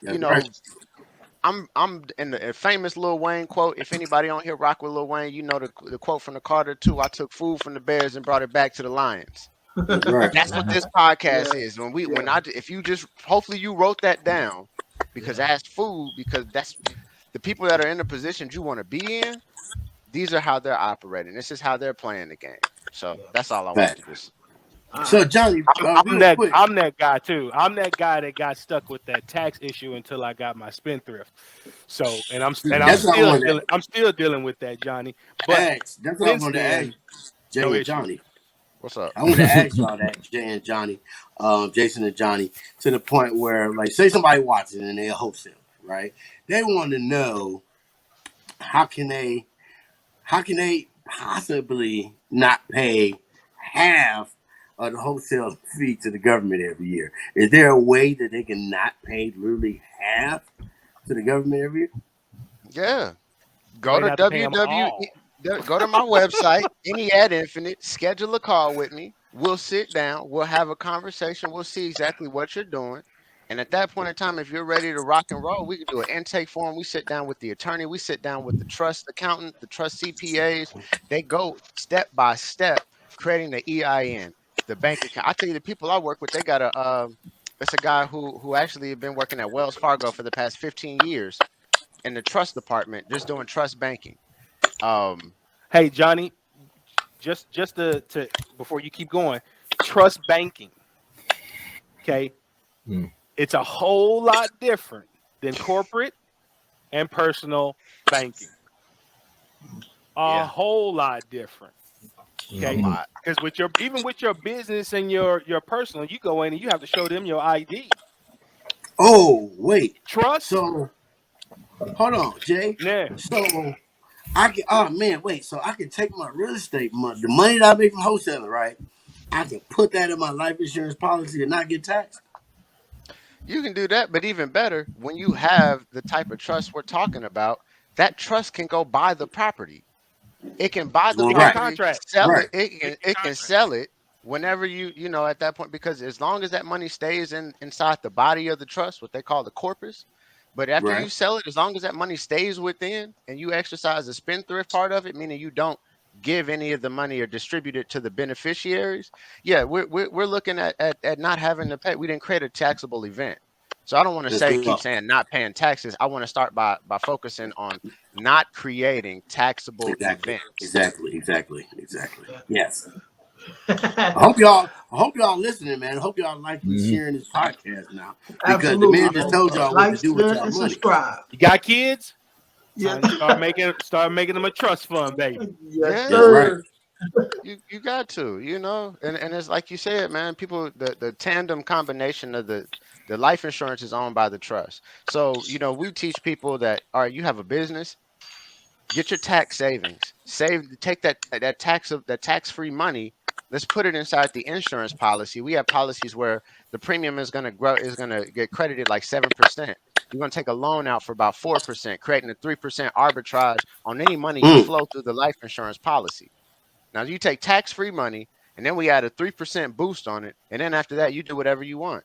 Speaker 5: I'm in the famous Lil Wayne quote. If anybody on here rock with Lil Wayne, you know the quote from the Carter 2. I took food from the Bears and brought it back to the Lions. That's what this podcast is. If you just, hopefully you wrote that down, because ask food, because that's the people that are in the positions you want to be in. These are how they're operating. This is how they're playing the game. So that's all I want to do.
Speaker 3: So Johnny,
Speaker 2: I'm that guy too. I'm that guy that got stuck with that tax issue until I got my spendthrift. So, and I'm still dealing with that, Johnny. But
Speaker 3: that's what I wanted to ask Jay and Johnny.
Speaker 5: What's up?
Speaker 3: I want to ask y'all that, Jay and Johnny, Jason and Johnny, to the point where, like, say somebody watching and they're a wholesaler, right? They want to know how can they possibly not pay half of the wholesale fee to the government every year? Is there a way that they can not pay literally half to the government every year?
Speaker 5: Yeah. Go to go to my website, Ennead Infinite, schedule a call with me. We'll sit down, we'll have a conversation, we'll see exactly what you're doing. And at that point in time, if you're ready to rock and roll, we can do an intake form. We sit down with the attorney, we sit down with the trust accountant, the trust CPAs. They go step by step, creating the EIN, the bank account. I tell you, the people I work with, they got it's a guy who actually has been working at Wells Fargo for the past 15 years in the trust department, just doing trust banking.
Speaker 2: Hey Johnny, just to before you keep going, trust banking. Okay. It's a whole lot different than corporate and personal banking. A whole lot different. Okay. Because with your business and your personal, you go in and you have to show them your ID.
Speaker 3: Oh, wait.
Speaker 2: Trust.
Speaker 3: So hold on, Jay.
Speaker 2: Yeah.
Speaker 3: So I can so I can take my real estate money, the money that I make from wholesaling, right? I can put that in my life insurance policy and not get taxed.
Speaker 5: You can do that, but even better, when you have the type of trust we're talking about, that trust can go buy the property. It can buy the property, sell it. It can sell it whenever you know at that point, because as long as that money stays inside the body of the trust, what they call the corpus. But after you sell it, as long as that money stays within and you exercise the spendthrift part of it, meaning you don't give any of the money or distribute it to the beneficiaries. Yeah, we're looking at not having to pay. We didn't create a taxable event. So I don't want to keep saying not paying taxes. I want to start by focusing on not creating taxable events.
Speaker 3: Exactly. Yes. I hope y'all listening, man. I hope y'all like sharing this podcast now. Because the man just told y'all what to do with y'all money.
Speaker 1: Subscribe.
Speaker 2: You got kids?
Speaker 1: Yeah.
Speaker 2: Start making them a trust fund, baby.
Speaker 1: Yes, sir.
Speaker 5: You got to, and it's like you said, man, people, the tandem combination of the life insurance is owned by the trust. So, we teach people that, all right, you have a business, get your tax savings, take that tax-free money, let's put it inside the insurance policy. We have policies where the premium is going to get credited like 7%. You're going to take a loan out for about 4%, creating a 3% arbitrage on any money you flow through the life insurance policy. Now you take tax-free money, and then we add a 3% boost on it, and then after that, you do whatever you want.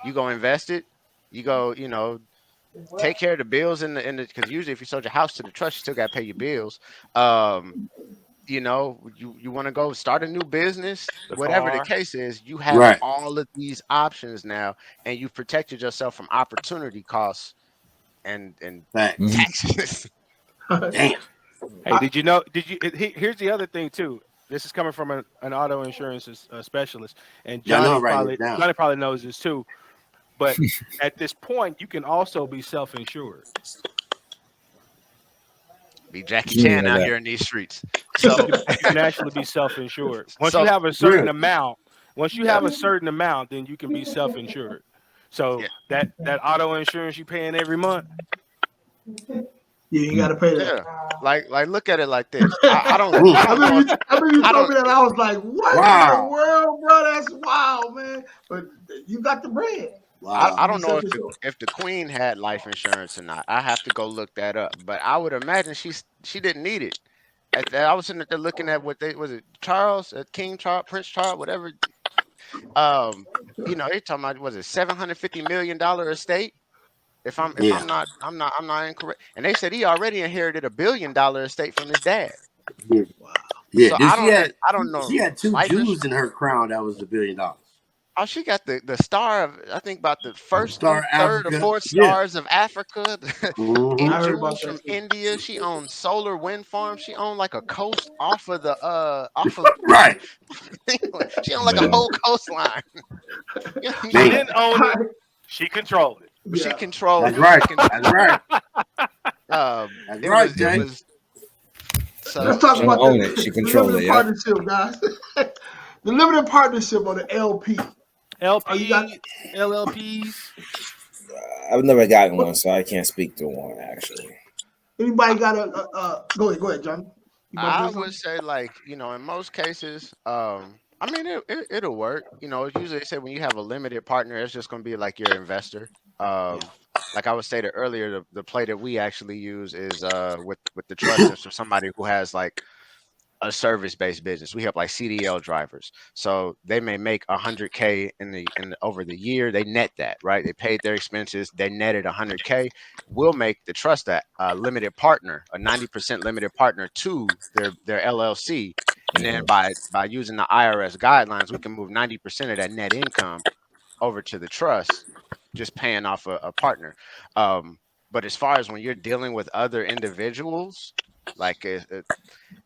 Speaker 5: You go invest it. You go, take care of the bills because usually if you sold your house to the trust, you still got to pay your bills. You want to go start a new business, whatever the case is, you have all of these options now, and you've protected yourself from opportunity costs and taxes.
Speaker 3: Damn.
Speaker 2: Hey, here's the other thing too. This is coming from an auto insurance specialist, and Johnny probably knows this too. But at this point, you can also be self-insured.
Speaker 5: Be Jackie Chan out here in these streets. So
Speaker 2: you can actually be self-insured. Once you have a certain amount, Once you have a certain amount, then you can be self-insured. So that auto insurance you paying every month.
Speaker 1: Yeah, you gotta pay that.
Speaker 5: Yeah, like look at it like this. I don't know.
Speaker 1: I mean, you told me that. I was like, what in the world, bro? That's wild, man. But you got the bread.
Speaker 5: Wow. I don't know if the queen had life insurance or not. I have to go look that up. But I would imagine she didn't need it. I was sitting there looking at what was it Charles, King Charles, Prince Charles, whatever. You know, they talking about was it $750 million estate. If I'm not incorrect. And they said he already inherited $1 billion estate from his dad.
Speaker 3: Wow. Yeah,
Speaker 5: so I don't know.
Speaker 3: She had two Jews in her crown. That was $1 billion.
Speaker 5: Oh, she got the star of, I think, about the first, third, or fourth stars of Africa. Jewels from India. She owns solar wind farms. She owned like a coast off of
Speaker 3: right.
Speaker 5: She owned like a whole coastline.
Speaker 2: She didn't own it. She controlled it.
Speaker 5: Yeah. She controlled
Speaker 3: it.
Speaker 5: That's
Speaker 3: right.
Speaker 5: That's right, Jay.
Speaker 1: So let's talk about
Speaker 4: she controlled it.
Speaker 1: Partnership, guys. The limited partnership or the LP.
Speaker 2: LLPs.
Speaker 4: I've never gotten one, so I can't speak to one actually.
Speaker 1: Anybody got a go ahead, John.
Speaker 5: I would say, like, you know, in most cases, I mean, it'll work. You know, usually they say when you have a limited partner, it's just going to be like your investor. Like I was stated earlier, the play that we actually use is with the trust for somebody who has like a service-based business. We help like CDL drivers, so they may make $100K in over the year. They net that, right? They paid their expenses. They netted $100K. We'll make the trust that limited partner, a 90% limited partner to their LLC, and then by using the IRS guidelines, we can move 90% of that net income over to the trust, just paying off a partner. But as far as when you're dealing with other individuals, like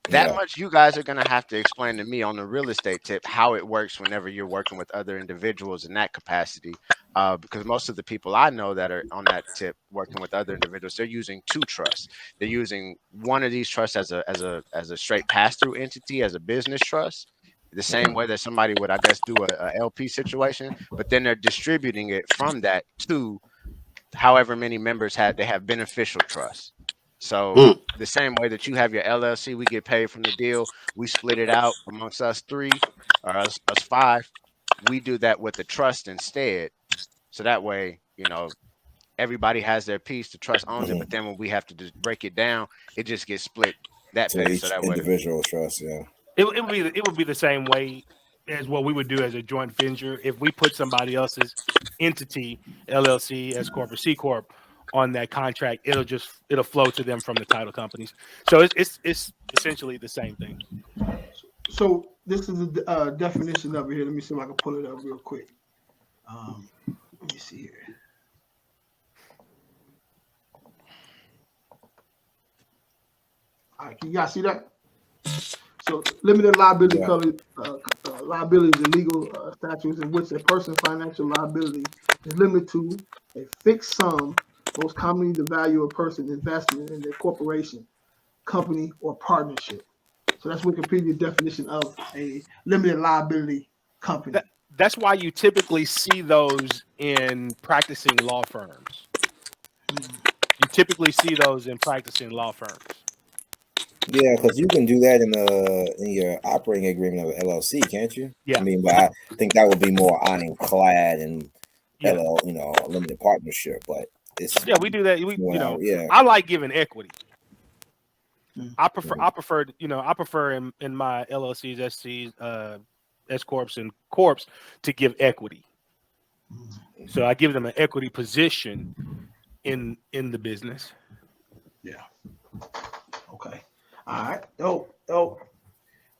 Speaker 5: that much you guys are going to have to explain to me on the real estate tip how it works whenever you're working with other individuals in that capacity, because most of the people I know that are on that tip working with other individuals, they're using two trusts. They're using one of these trusts as a straight pass-through entity, as a business trust, the same way that somebody would, I guess, do a LP situation, but then they're distributing it from that to however many members they have beneficial trusts. So the same way that you have your LLC, we get paid from the deal. We split it out amongst us three or us five. We do that with the trust instead. So that way, you know, everybody has their piece. The trust owns it, but then when we have to just break it down, it just gets split that way. So that
Speaker 4: individual trust,
Speaker 2: it would be the same way as what we would do as a joint venture if we put somebody else's entity, LLC, S Corp, or C Corp, on that contract. It'll flow to them from the title companies. So it's essentially the same thing.
Speaker 1: So this is a definition of it here. Let me see if I can pull it up real quick. Let me see here. All right, can you guys see that? So limited liability liability is legal statutes in which a person's financial liability is limited to a fixed sum, most commonly the value of a person's investment in their corporation, company, or partnership. So that's Wikipedia definition of a limited liability company.
Speaker 2: That's why you typically see those in practicing law firms. You typically see those in practicing law firms.
Speaker 4: Yeah, because you can do that in your operating agreement of LLC, can't you?
Speaker 2: Yeah.
Speaker 4: I mean, but I think that would be more ironclad and a limited partnership. But it's
Speaker 2: we do that. I like giving equity. I prefer in my LLCs, SCs, S corps, and corps to give equity. So I give them an equity position in the business.
Speaker 1: Yeah. Okay. All right. Dope. All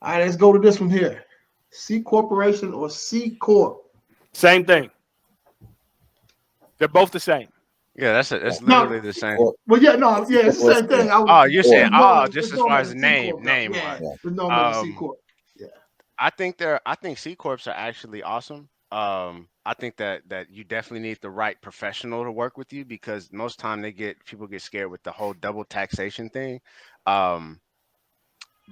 Speaker 1: right, let's go to this one here. C corporation or C corp?
Speaker 2: Same thing. They're both the same.
Speaker 5: Yeah, that's literally the same.
Speaker 1: Well, it's the same thing.
Speaker 5: You're saying just as far as name.
Speaker 1: Yeah, C corp. Yeah.
Speaker 5: I think C corps are actually awesome. I think that you definitely need the right professional to work with you, because most time people get scared with the whole double taxation thing.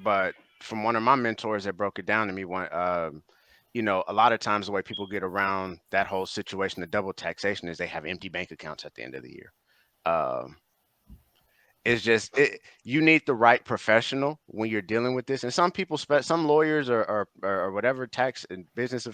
Speaker 5: But from one of my mentors that broke it down to me, you know, a lot of times the way people get around that whole situation, the double taxation, is they have empty bank accounts at the end of the year. It's just you need the right professional when you're dealing with this. And some people, some lawyers or whatever tax and business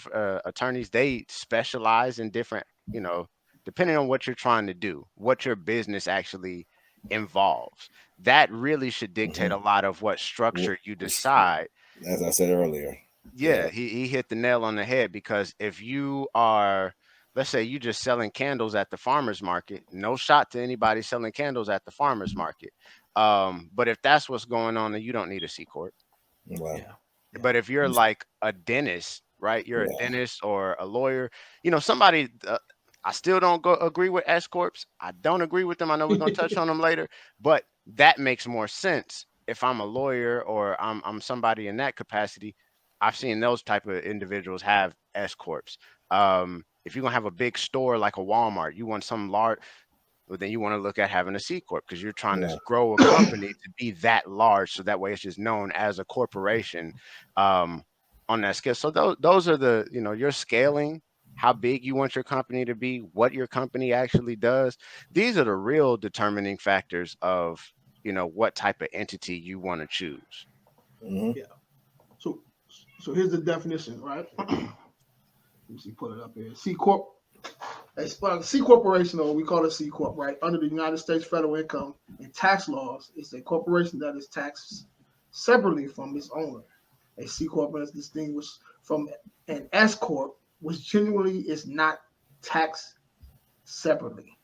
Speaker 5: attorneys, they specialize in different, you know, depending on what you're trying to do, what your business actually involves. That really should dictate a lot of what structure you decide.
Speaker 4: As I said earlier.
Speaker 5: Yeah, he hit the nail on the head, because if you are, let's say you just selling candles at the farmer's market, no shot to anybody selling candles at the farmer's market. But if that's what's going on, then you don't need a C corp.
Speaker 4: Wow.
Speaker 1: Yeah.
Speaker 5: But if you're like a dentist, right? You're a dentist or a lawyer, you know, somebody, I still don't agree with S corps. I don't agree with them. I know we're going to touch on them later, but that makes more sense. If I'm a lawyer or I'm somebody in that capacity, I've seen those type of individuals have S corps. If you're gonna have a big store like a Walmart, you want some large, well, then you want to look at having a C corp, because you're trying to grow a company to be that large, so that way it's just known as a corporation on that scale. So those are the, you know, you're scaling, how big you want your company to be, what your company actually does. These are the real determining factors of, you know, what type of entity you want to choose.
Speaker 1: Yeah. So here's the definition, right? Let me see, put it up here. C corp. C corporation, or we call it C corp, right? Under the United States federal income and tax laws, it's a corporation that is taxed separately from its owner. A C corp is distinguished from an S corp, which generally is not taxed separately.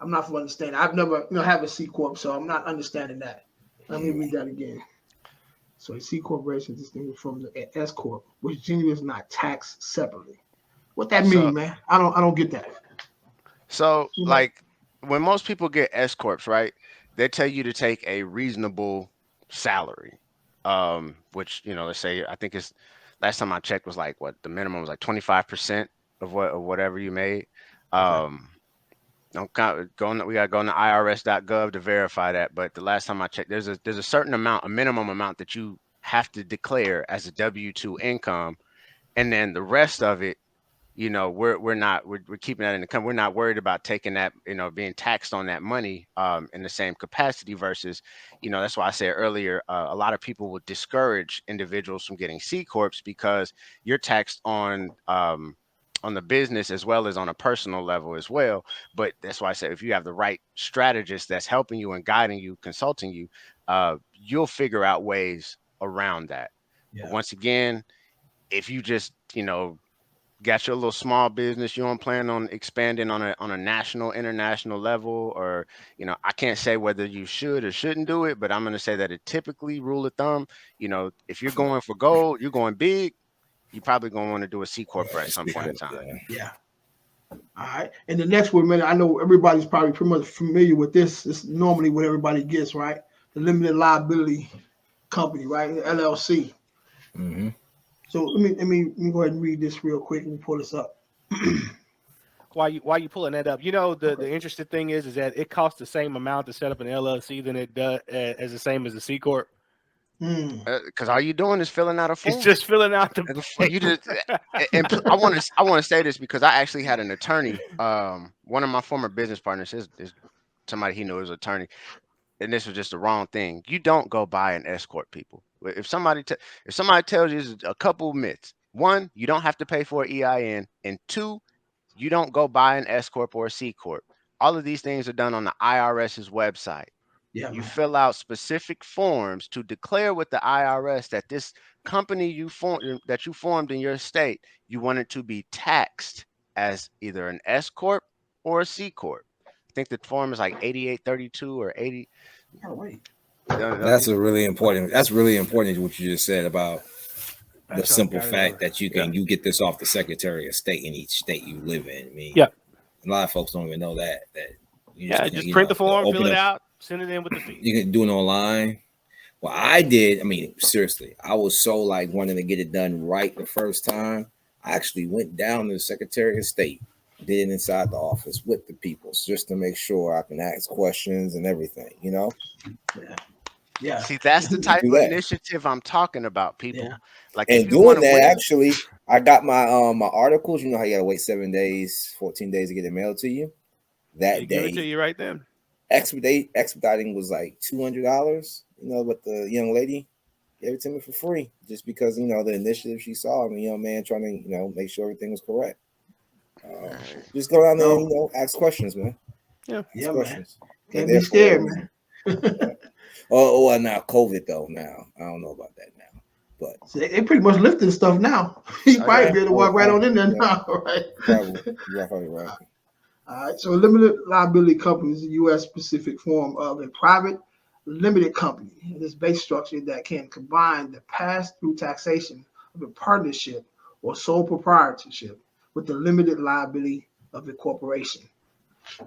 Speaker 1: I'm not for understanding. I've never, have a C corp, so I'm not understanding that. Let me read that again. So a C corporation is distinguished from the S corp, which generally is not taxed separately. What that mean, man? I don't get that.
Speaker 5: So, like, when most people get S corps, right, they tell you to take a reasonable salary, which, you know, let's say, I think it's, last time I checked was like, what, the minimum was like 25% of whatever you made. Don't count, we gotta go on the IRS.gov to verify that. But the last time I checked, there's a certain amount, a minimum amount that you have to declare as a W-2 income, and then the rest of it, you know, we're keeping that in the company. We're not worried about taking that, you know, being taxed on that money in the same capacity versus, you know, that's why I said earlier, a lot of people would discourage individuals from getting C corps, because you're taxed on the business as well as on a personal level as well. But that's why I said, if you have the right strategist that's helping you and guiding you, consulting you, you'll figure out ways around that.
Speaker 1: Yeah.
Speaker 5: But once again, if you just, you know, got your little small business, you don't plan on expanding on a national, international level, or, you know, I can't say whether you should or shouldn't do it, but I'm going to say that it typically, rule of thumb, you know, if you're going for gold, you're going big, you're probably going to want to do a C corp at some point in time.
Speaker 1: Yeah. All right. And the next one, man, I know everybody's probably pretty much familiar with this. It's normally what everybody gets, right? The limited liability company, right? The LLC.
Speaker 4: Mm-hmm.
Speaker 1: So let me go ahead and read this real quick and pull this up.
Speaker 2: While you pulling that up, you know, the interesting thing is that it costs the same amount to set up an LLC than it does as the same as a C corp.
Speaker 5: Because all you doing is filling out a form.
Speaker 2: It's just filling out the paper.
Speaker 5: You just, and I want to say this because I actually had an attorney. One of my former business partners is somebody he knew was an attorney, and this was just the wrong thing. You don't go buy an S corp, people. If somebody tells you a couple myths, one, you don't have to pay for an EIN, and two, you don't go buy an S corp or a C corp. All of these things are done on the IRS's website. Yeah, you fill out specific forms to declare with the IRS that this company you formed in your state, you want it to be taxed as either an S corp or a C corp. I think the form is like 8832 or 80.
Speaker 1: Oh, wait.
Speaker 4: That's really important what you just said about the simple fact that you get this off the Secretary of State in each state you live in. I mean, a lot of folks don't even know that you
Speaker 2: just print the form, fill it out, send it in with the fee.
Speaker 4: You can do it online. Well, I did. I mean, seriously, I was so like wanting to get it done right the first time. I actually went down to the Secretary of State, did it inside the office with the people just to make sure I can ask questions and everything, you know?
Speaker 1: Yeah. Yeah.
Speaker 5: See, that's the type of initiative I'm talking about, people.
Speaker 1: Yeah.
Speaker 5: Like,
Speaker 4: and
Speaker 5: if you
Speaker 4: doing that,
Speaker 5: win,
Speaker 4: actually, I got my my articles. You know how you gotta wait 7 days, 14 days to get it mailed to you. That
Speaker 2: give
Speaker 4: day,
Speaker 2: it to you right then.
Speaker 4: Expediting was like $200. You know, but the young lady gave it to me for free, just because the initiative she saw, and the young man trying to make sure everything was correct. Just go down there and ask questions, man.
Speaker 2: Yeah,
Speaker 1: yeah,
Speaker 4: questions.
Speaker 1: Man. Can't be scared, man.
Speaker 4: Oh, now COVID though. Now I don't know about that now, but
Speaker 1: so they pretty much lifting stuff now. You probably be able to walk right on in there now, right?
Speaker 4: Probably right.
Speaker 1: All right. So, limited liability company is a U.S. specific form of a private limited company. It is base structure that can combine the pass-through taxation of a partnership or sole proprietorship with the limited liability of a corporation.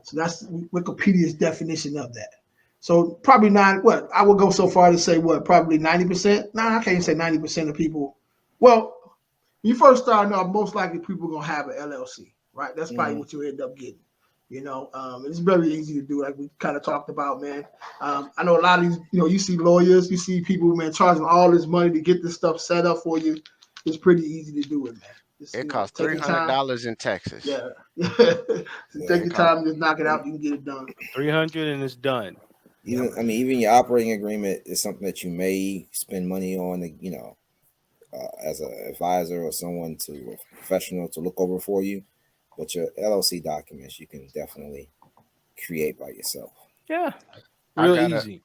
Speaker 1: So that's Wikipedia's definition of that. So probably I would go so far to say probably 90%. No, I can't even say 90% of people. Well, when you first start off, most likely people are gonna have an LLC, right? That's probably what you end up getting. It's very easy to do, like we kind of talked about, man. I know a lot of these, you see lawyers, you see people, man, charging all this money to get this stuff set up for you. It's pretty easy to do it, man.
Speaker 5: It costs $300 in Texas.
Speaker 1: Yeah. Take your time, just knock it out, you can get it done.
Speaker 2: 300 and it's done.
Speaker 4: Even your operating agreement is something that you may spend money on, as an advisor or someone a professional to look over for you. But your LLC documents, you can definitely create by yourself.
Speaker 2: Yeah, real easy.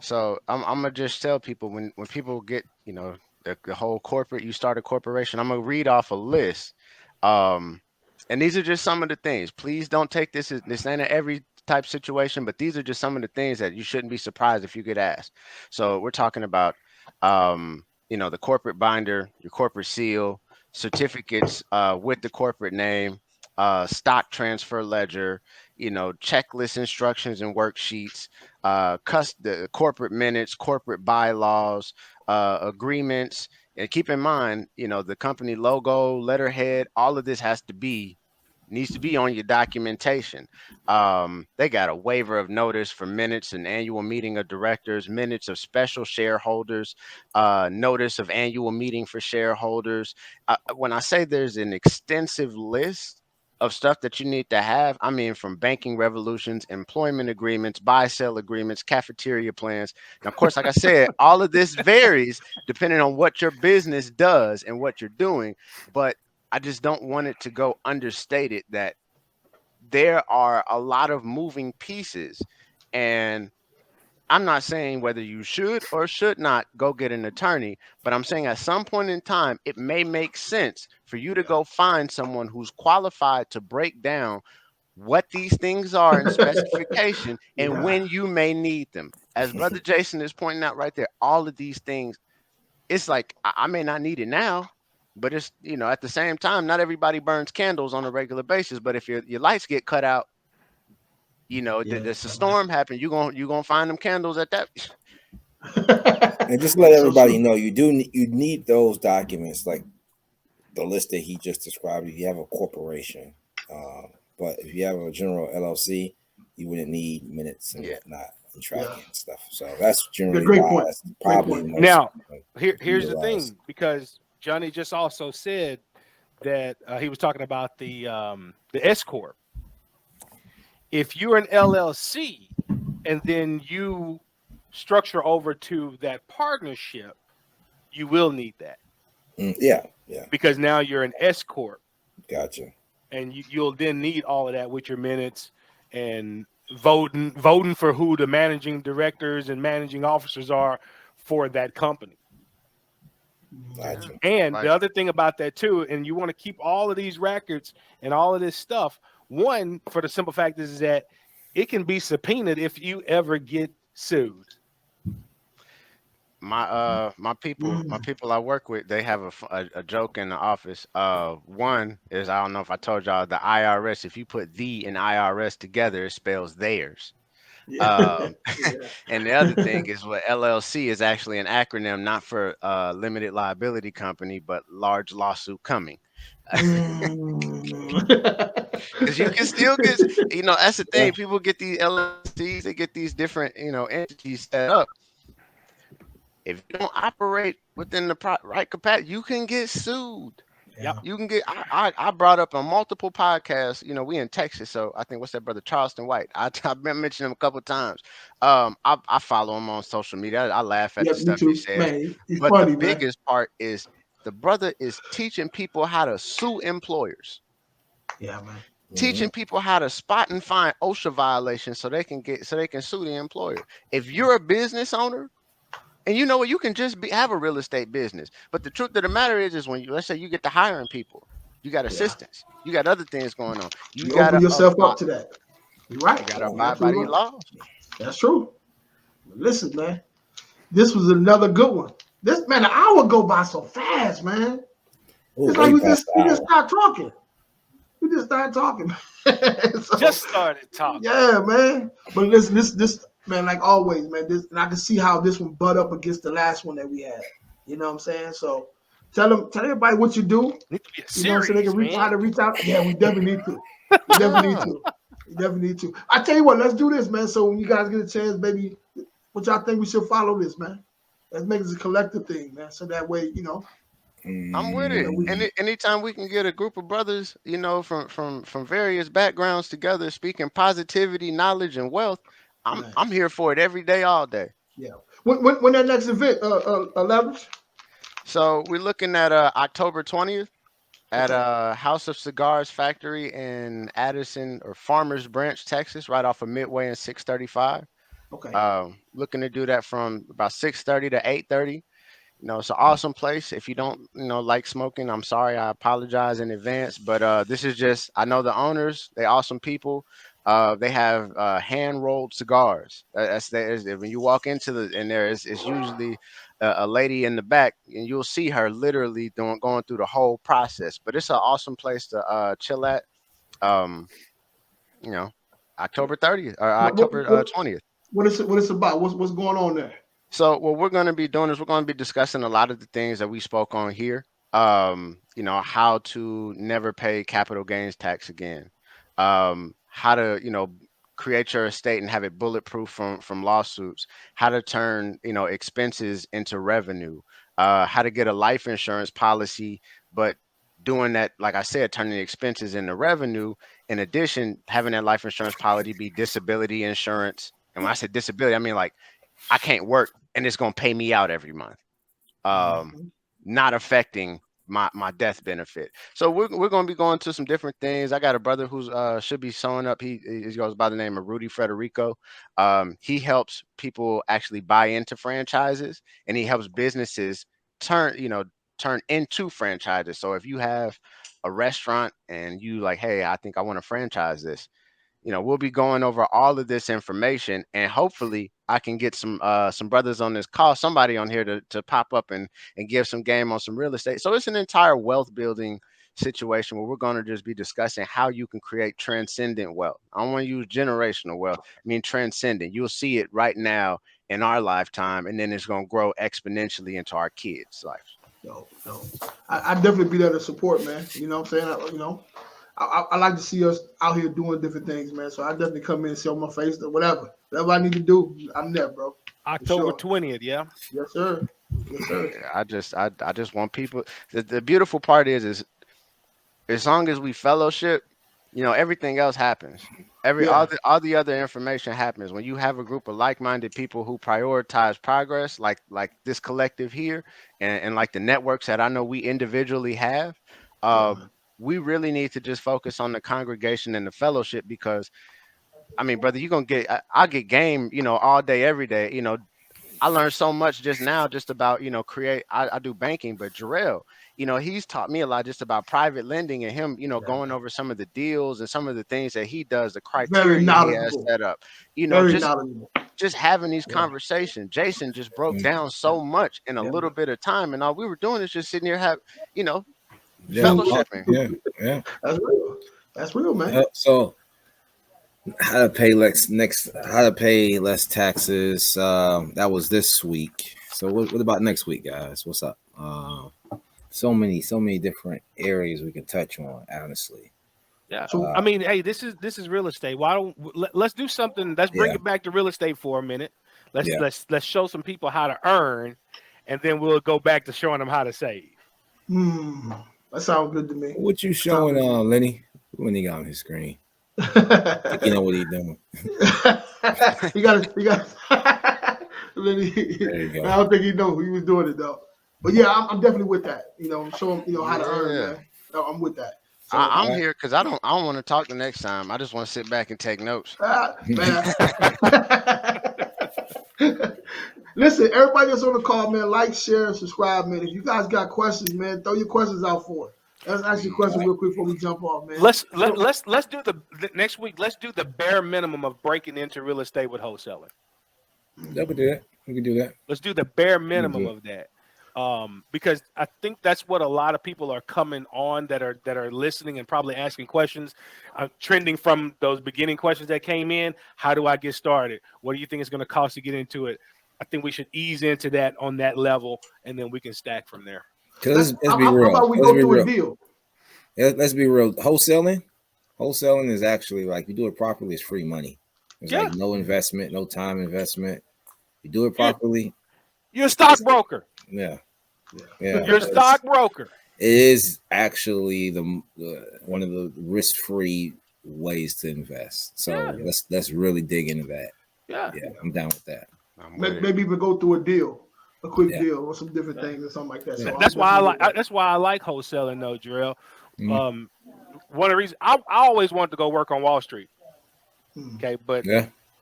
Speaker 5: So I'm gonna just tell people when people get the whole corporate, you start a corporation. I'm gonna read off a list, and these are just some of the things. Please don't take this ain't an every type situation, but these are just some of the things that you shouldn't be surprised if you get asked. So we're talking about the corporate binder, your corporate seal, certificates with the corporate name, stock transfer ledger, checklist instructions and worksheets, the corporate minutes, corporate bylaws, agreements. And keep in mind, the company logo, letterhead, all of this needs to be on your documentation. They got a waiver of notice for minutes and annual meeting of directors, minutes of special shareholders, notice of annual meeting for shareholders. When I say there's an extensive list of stuff that you need to have, from banking revolutions, employment agreements, buy-sell agreements, cafeteria plans. Now, of course, like I said, all of this varies depending on what your business does and what you're doing. But I just don't want it to go understated that there are a lot of moving pieces. And I'm not saying whether you should or should not go get an attorney, but I'm saying at some point in time, it may make sense for you to go find someone who's qualified to break down what these things are in specification and when you may need them. As Brother Jason is pointing out right there, all of these things, it's like, I may not need it now, but it's, at the same time, not everybody burns candles on a regular basis. But if your lights get cut out, there's a storm happen, you're gonna find them candles at that.
Speaker 4: And just let everybody know, you need those documents, like the list that he just described, if you have a corporation. But if you have a general LLC, you wouldn't need minutes and whatnot and tracking and stuff. So that's generally
Speaker 1: great point.
Speaker 4: Probably
Speaker 1: great point.
Speaker 2: Now, here's the thing, because Johnny just also said that he was talking about the S corp. If you're an LLC and then you structure over to that partnership, you will need that.
Speaker 4: Yeah.
Speaker 2: Because now you're an S corp.
Speaker 4: Gotcha.
Speaker 2: And you'll then need all of that with your minutes and voting for who the managing directors and managing officers are for that company.
Speaker 4: Gotcha.
Speaker 2: And the other thing about that too, and you want to keep all of these records and all of this stuff. One, for the simple fact is that it can be subpoenaed if you ever get sued.
Speaker 5: My people I work with, they have a joke in the office. One is, I don't know if I told y'all, the IRS, if you put the and IRS together, it spells theirs. And the other thing is, what LLC is actually an acronym, not for limited liability company, but large lawsuit coming. Because you can still get, that's the thing. People get these LLCs, they get these different, entities set up. If you don't operate within the right capacity, you can get sued.
Speaker 2: Yep.
Speaker 5: You can get. I brought up on multiple podcasts. You know, we in Texas, so I think what's that brother Charleston White? I've been mentioning him a couple of times. I follow him on social media. I laugh at the stuff he says.
Speaker 1: Man, he's
Speaker 5: but
Speaker 1: funny,
Speaker 5: the
Speaker 1: man.
Speaker 5: biggest part is the brother is teaching people how to sue employers.
Speaker 1: Yeah, man.
Speaker 5: Teaching people how to spot and find OSHA violations so they can sue the employer. If you're a business owner, and you know what, you can just have a real estate business. But the truth of the matter is when let's say you get to hiring people, you got assistants, you got other things going on.
Speaker 1: You open yourself up to that. You're right.
Speaker 5: You got to abide by these laws.
Speaker 1: That's true. Listen, man, this was another good one. This, man, an hour go by so fast, man. It's like we just started talking. We just started talking.
Speaker 2: Just started talking.
Speaker 1: Yeah, man. But this, man, like always, man. And I can see how this one butt up against the last one that we had. You know what I'm saying? So tell everybody what you do.
Speaker 2: Need to be a
Speaker 1: You know, so they can reach out. Yeah, we definitely need to. We definitely need to. I tell you what, let's do this, man. So when you guys get a chance, maybe, what y'all think we should follow this, man? Let's make this a collective thing, man. So that way, you know.
Speaker 5: I'm with it. Anytime we can get a group of brothers, you know, from various backgrounds together, speaking positivity, knowledge, and wealth, I'm here for it every day, all day.
Speaker 1: Yeah. When that next event, Leverage?
Speaker 5: So we're looking at October 20th at House of Cigars Factory in Addison or Farmers Branch, Texas, right off of Midway and 635.
Speaker 1: Okay.
Speaker 5: Looking to do that from about 6:30 to 8:30. You know, it's an awesome place. If you don't, like smoking, I'm sorry. I apologize in advance. But this is just, I know the owners. They're awesome people. They have hand-rolled cigars. When you walk into it's usually a lady in the back, and you'll see her literally going through the whole process. But it's an awesome place to chill at. October 30th or October 20th.
Speaker 1: What is it about? What's going on there?
Speaker 5: So what we're going to be doing is we're going to be discussing a lot of the things that we spoke on here. How to never pay capital gains tax again. How to, create your estate and have it bulletproof from lawsuits. How to turn, expenses into revenue. How to get a life insurance policy, but doing that, like I said, turning the expenses into revenue. In addition, having that life insurance policy be disability insurance. And when I say disability, I mean like I can't work and it's going to pay me out every month, not affecting my death benefit. So we're going to be going to some different things. I got a brother who's should be showing up. He goes by the name of Rudy Frederico. He helps people actually buy into franchises, and he helps businesses turn into franchises. So if you have a restaurant and you like, hey, I think I want to franchise this, we'll be going over all of this information, and hopefully I can get some brothers on this call, somebody on here to pop up and give some game on some real estate. So it's an entire wealth building situation where we're going to just be discussing how you can create transcendent wealth. I don't want to use generational wealth. I mean, transcendent. You'll see it right now in our lifetime, and then it's going to grow exponentially into our kids' life.
Speaker 1: No. I definitely be there to support, man. You know what I'm saying? I like to see us out here doing different things, man. So I definitely come in and show my face or whatever I need to do. I'm there, bro.
Speaker 2: October 20th, yeah.
Speaker 1: Yes, sir.
Speaker 5: I just want people. The beautiful part is as long as we fellowship, everything else happens. All the other information happens when you have a group of like-minded people who prioritize progress, like this collective here, and like the networks that I know we individually have. We really need to just focus on the congregation and the fellowship, because I mean, brother, I'll get game, all day, every day. I learned so much just now, just about, I do banking, but Jerell, he's taught me a lot just about private lending and him, going over some of the deals and some of the things that he does, the criteria he has set up, just having these conversations. Jason just broke down so much in a little bit of time. And all we were doing is just sitting here, fellowshipping.
Speaker 4: Yeah.
Speaker 1: That's real, man.
Speaker 4: So how to pay less taxes. That was this week. So what about next week, guys? What's up? So many different areas we can touch on, honestly.
Speaker 2: Yeah. I mean, hey, this is real estate. Let's do something. Let's bring it back to real estate for a minute. Let's show some people how to earn, and then we'll go back to showing them how to save.
Speaker 1: That sounds good to me.
Speaker 4: What you showing, Lenny? When he got on his screen, you know what he's doing.
Speaker 1: You got. Lenny, I don't think he knew he was doing it though. But yeah, I'm definitely with that. Show him how to earn. Man. No, I'm with that. So,
Speaker 5: I'm here because I don't want to talk the next time. I just want to sit back and take notes.
Speaker 1: Man. Listen, everybody that's on the call, man, like, share, and subscribe, man. If you guys got questions, man, throw your questions out for it. Let's ask you a question real quick before we jump off, man.
Speaker 2: Let's do the next week. Let's do the bare minimum of breaking into real estate with wholesaling.
Speaker 4: Yeah, we can do that.
Speaker 2: Let's do the bare minimum of that. Because I think that's what a lot of people are coming on that are listening and probably asking questions. Trending from those beginning questions that came in. How do I get started? What do you think it's going to cost to get into it? I think we should ease into that on that level, and then we can stack from there.
Speaker 4: Let's be real.
Speaker 1: How about we go through a deal?
Speaker 4: Let's be real. Wholesaling is actually, like, you do it properly, it's free money. It's like no investment, no time investment. You do it properly.
Speaker 2: You're a stockbroker.
Speaker 4: Yeah.
Speaker 2: You're a stockbroker.
Speaker 4: It is actually one of the risk-free ways to invest. So let's really dig into that. Yeah, I'm down with that.
Speaker 1: Maybe even go through a quick deal or some different things or something like that. So
Speaker 2: that's why I like wholesaling though, Jerell. One of the reasons I always wanted to go work on Wall Street. Okay, but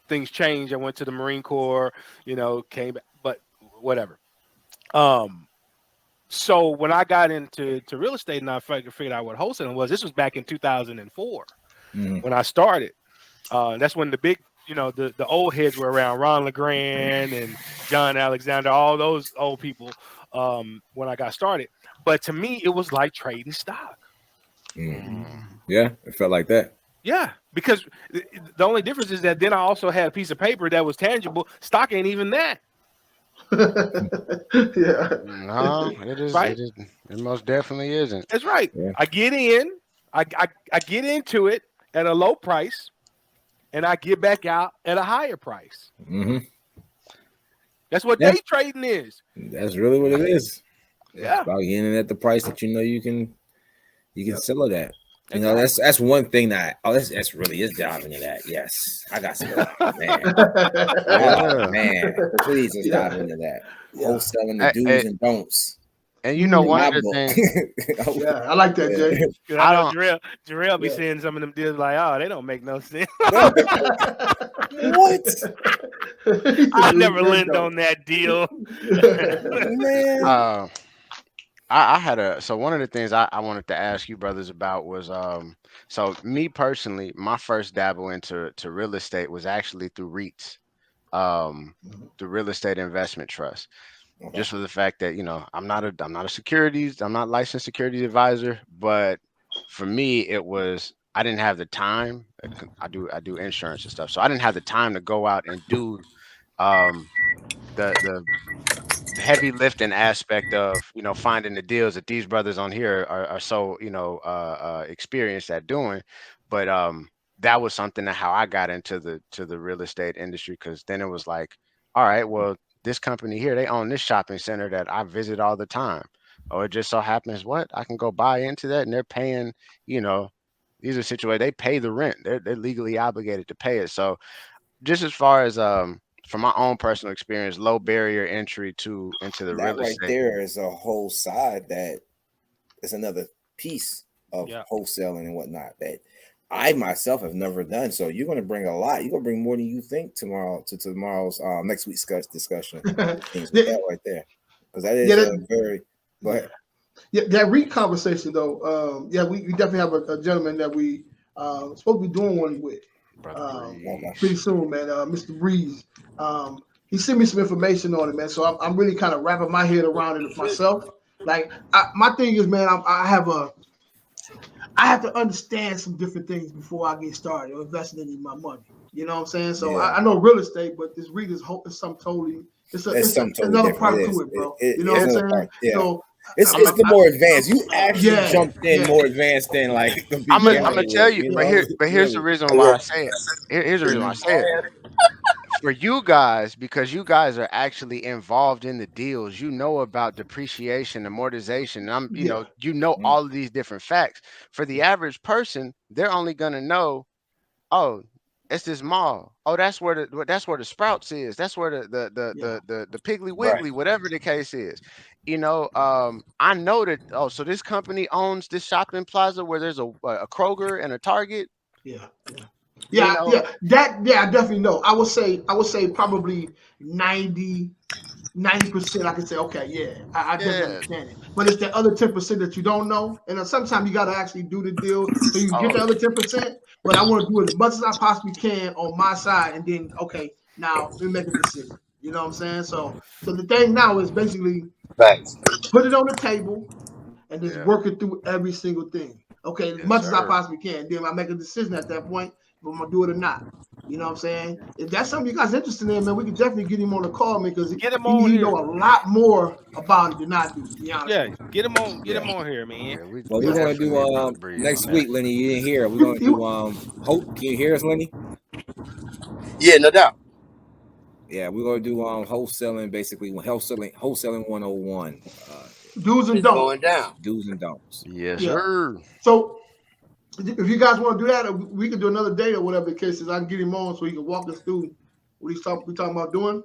Speaker 2: things changed. I went to the Marine Corps, came back, but whatever. So when I got into real estate and I figured out what wholesaling was, this was back in 2004 when I started. That's when the big, the old heads were around, Ron LeGrand and John Alexander, all those old people when I got started. But to me, it was like trading stock.
Speaker 4: Yeah, it felt like that.
Speaker 2: Yeah, because the only difference is that then I also had a piece of paper that was tangible. Stock ain't even that.
Speaker 5: No, it is. Right? It most definitely isn't.
Speaker 2: That's right. Yeah. I get in, I get into it at a low price, and I get back out at a higher price. That's what day trading is.
Speaker 4: That's really what it is. Yeah, it's about getting at the price that you can sell it at. That's one thing that that's really is diving into that. Yes, I got some man. Man, please just dive into that. Wholesaling the do's and don'ts.
Speaker 5: And one of the things.
Speaker 1: I like that, Jay.
Speaker 2: I know Jerell be seeing some of them deals like, oh, they don't make no sense.
Speaker 4: What?
Speaker 2: I never lend on that deal.
Speaker 5: Man. I had so one of the things I wanted to ask you brothers about was so me personally, my first dabble into real estate was actually through REITs, the real estate investment trust. Just for the fact that I'm not a licensed securities advisor, but for me it was I didn't have the time. I do insurance and stuff, so I didn't have the time to go out and do the heavy lifting aspect of finding the deals that these brothers on here are so experienced at doing. But that was something that how I got into the real estate industry, because then it was like, all right, well, this company here, they own this shopping center that I visit all the time. Or it just so happens I can go buy into that, and they're paying, these are situations they pay the rent. They're legally obligated to pay it. So just as far as from my own personal experience, low barrier entry into the real estate.
Speaker 4: Right there is a whole side that is another piece of wholesaling and whatnot that I myself have never done. So you're going to bring a lot. You're going to bring more than you think tomorrow's next week's discussion. Things like that right there, because that is very. Go ahead.
Speaker 1: Yeah, that REIT conversation though. We definitely have a gentleman that we supposed to be doing one with. Pretty soon, man. Mr. Breeze. He sent me some information on it, man. So I'm really kind of wrapping my head around it myself. Like my thing is, man, I have to understand some different things before I get started or investing any of my money. You know what I'm saying? So I know real estate, but this REIT is something totally. It's another part to it, bro. You know what I'm saying?
Speaker 4: Yeah.
Speaker 1: So
Speaker 4: it's the more advanced. You actually jumped in more advanced than like.
Speaker 5: I'm gonna tell you, but here's the reason why I say it. Here's the reason why I say it. for you guys, because you guys are actually involved in the deals, you know about depreciation, amortization. All of these different facts. For the average person, they're only gonna know, oh, it's this mall. Oh, that's where the Sprouts is. That's where the Piggly Wiggly, whatever the case is. I know that. Oh, so this company owns this shopping plaza where there's a Kroger and a Target.
Speaker 1: I definitely know. I would say probably 90% I can say, okay, I definitely understand it. But it's the other 10% that you don't know. And sometimes you got to actually do the deal so you get the other 10%. But I want to do as much as I possibly can on my side. And then, okay, now we make a decision. You know what I'm saying? So the thing now is basically put it on the table and just work it through every single thing. Okay, as much as I possibly can. Then I make a decision at that point if I'm going to do it or not. You know what I'm saying? If that's something you guys are interested in, man, we can definitely get him on the call, man, because he know a lot more about it than I do, to be honest.
Speaker 2: Yeah, get him on here, man.
Speaker 4: Yeah, we're gonna do next week, Lenny. You didn't hear. We're gonna do Hope. Can you hear us, Lenny?
Speaker 3: Yeah, no doubt.
Speaker 4: Yeah, we're gonna do wholesaling, basically wholesaling 101.
Speaker 1: Do's and don'ts.
Speaker 3: Going down.
Speaker 4: Do's and don'ts.
Speaker 5: Yes, sir.
Speaker 1: So if you guys want to do that, we can do another day or whatever the case is. I can get him on so he can walk us through what we talking about doing.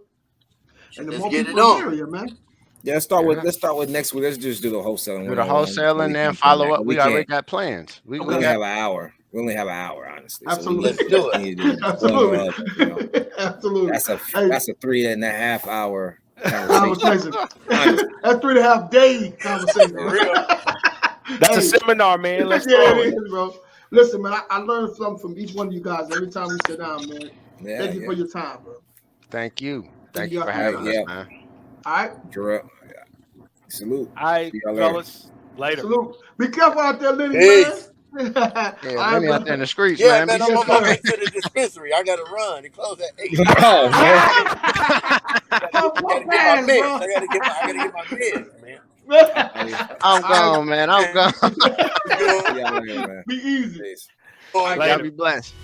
Speaker 1: And the more people in the area, man.
Speaker 4: Yeah, let's start with next week. Let's just do the wholesaling.
Speaker 5: Do the wholesaling and follow up. We already got plans. We
Speaker 4: only have an hour. We only have an hour, honestly.
Speaker 1: Absolutely.
Speaker 3: So let's do it.
Speaker 1: Absolutely. Absolutely.
Speaker 4: That's a 3.5 hour
Speaker 1: conversation. That's 3.5 day conversation.
Speaker 2: That's a seminar, man. Let's go.
Speaker 1: It is, bro. Listen, man, I learned something from each one of you guys every time we sit down, man. Thank you for your time, bro.
Speaker 5: Thank you. Thank you for having us, man.
Speaker 1: All right.
Speaker 4: Jerell. Salute.
Speaker 2: All right, fellas. Later.
Speaker 1: Salute. Be careful out there, Lenny,
Speaker 5: man. Lenny out there in the streets, man.
Speaker 3: Man, I'm on my way to the dispensary. I got to run. It closed at 8. I got to get my meds, man.
Speaker 5: I'm gone, man. I'm gone.
Speaker 1: Be easy.
Speaker 5: Y'all be blessed.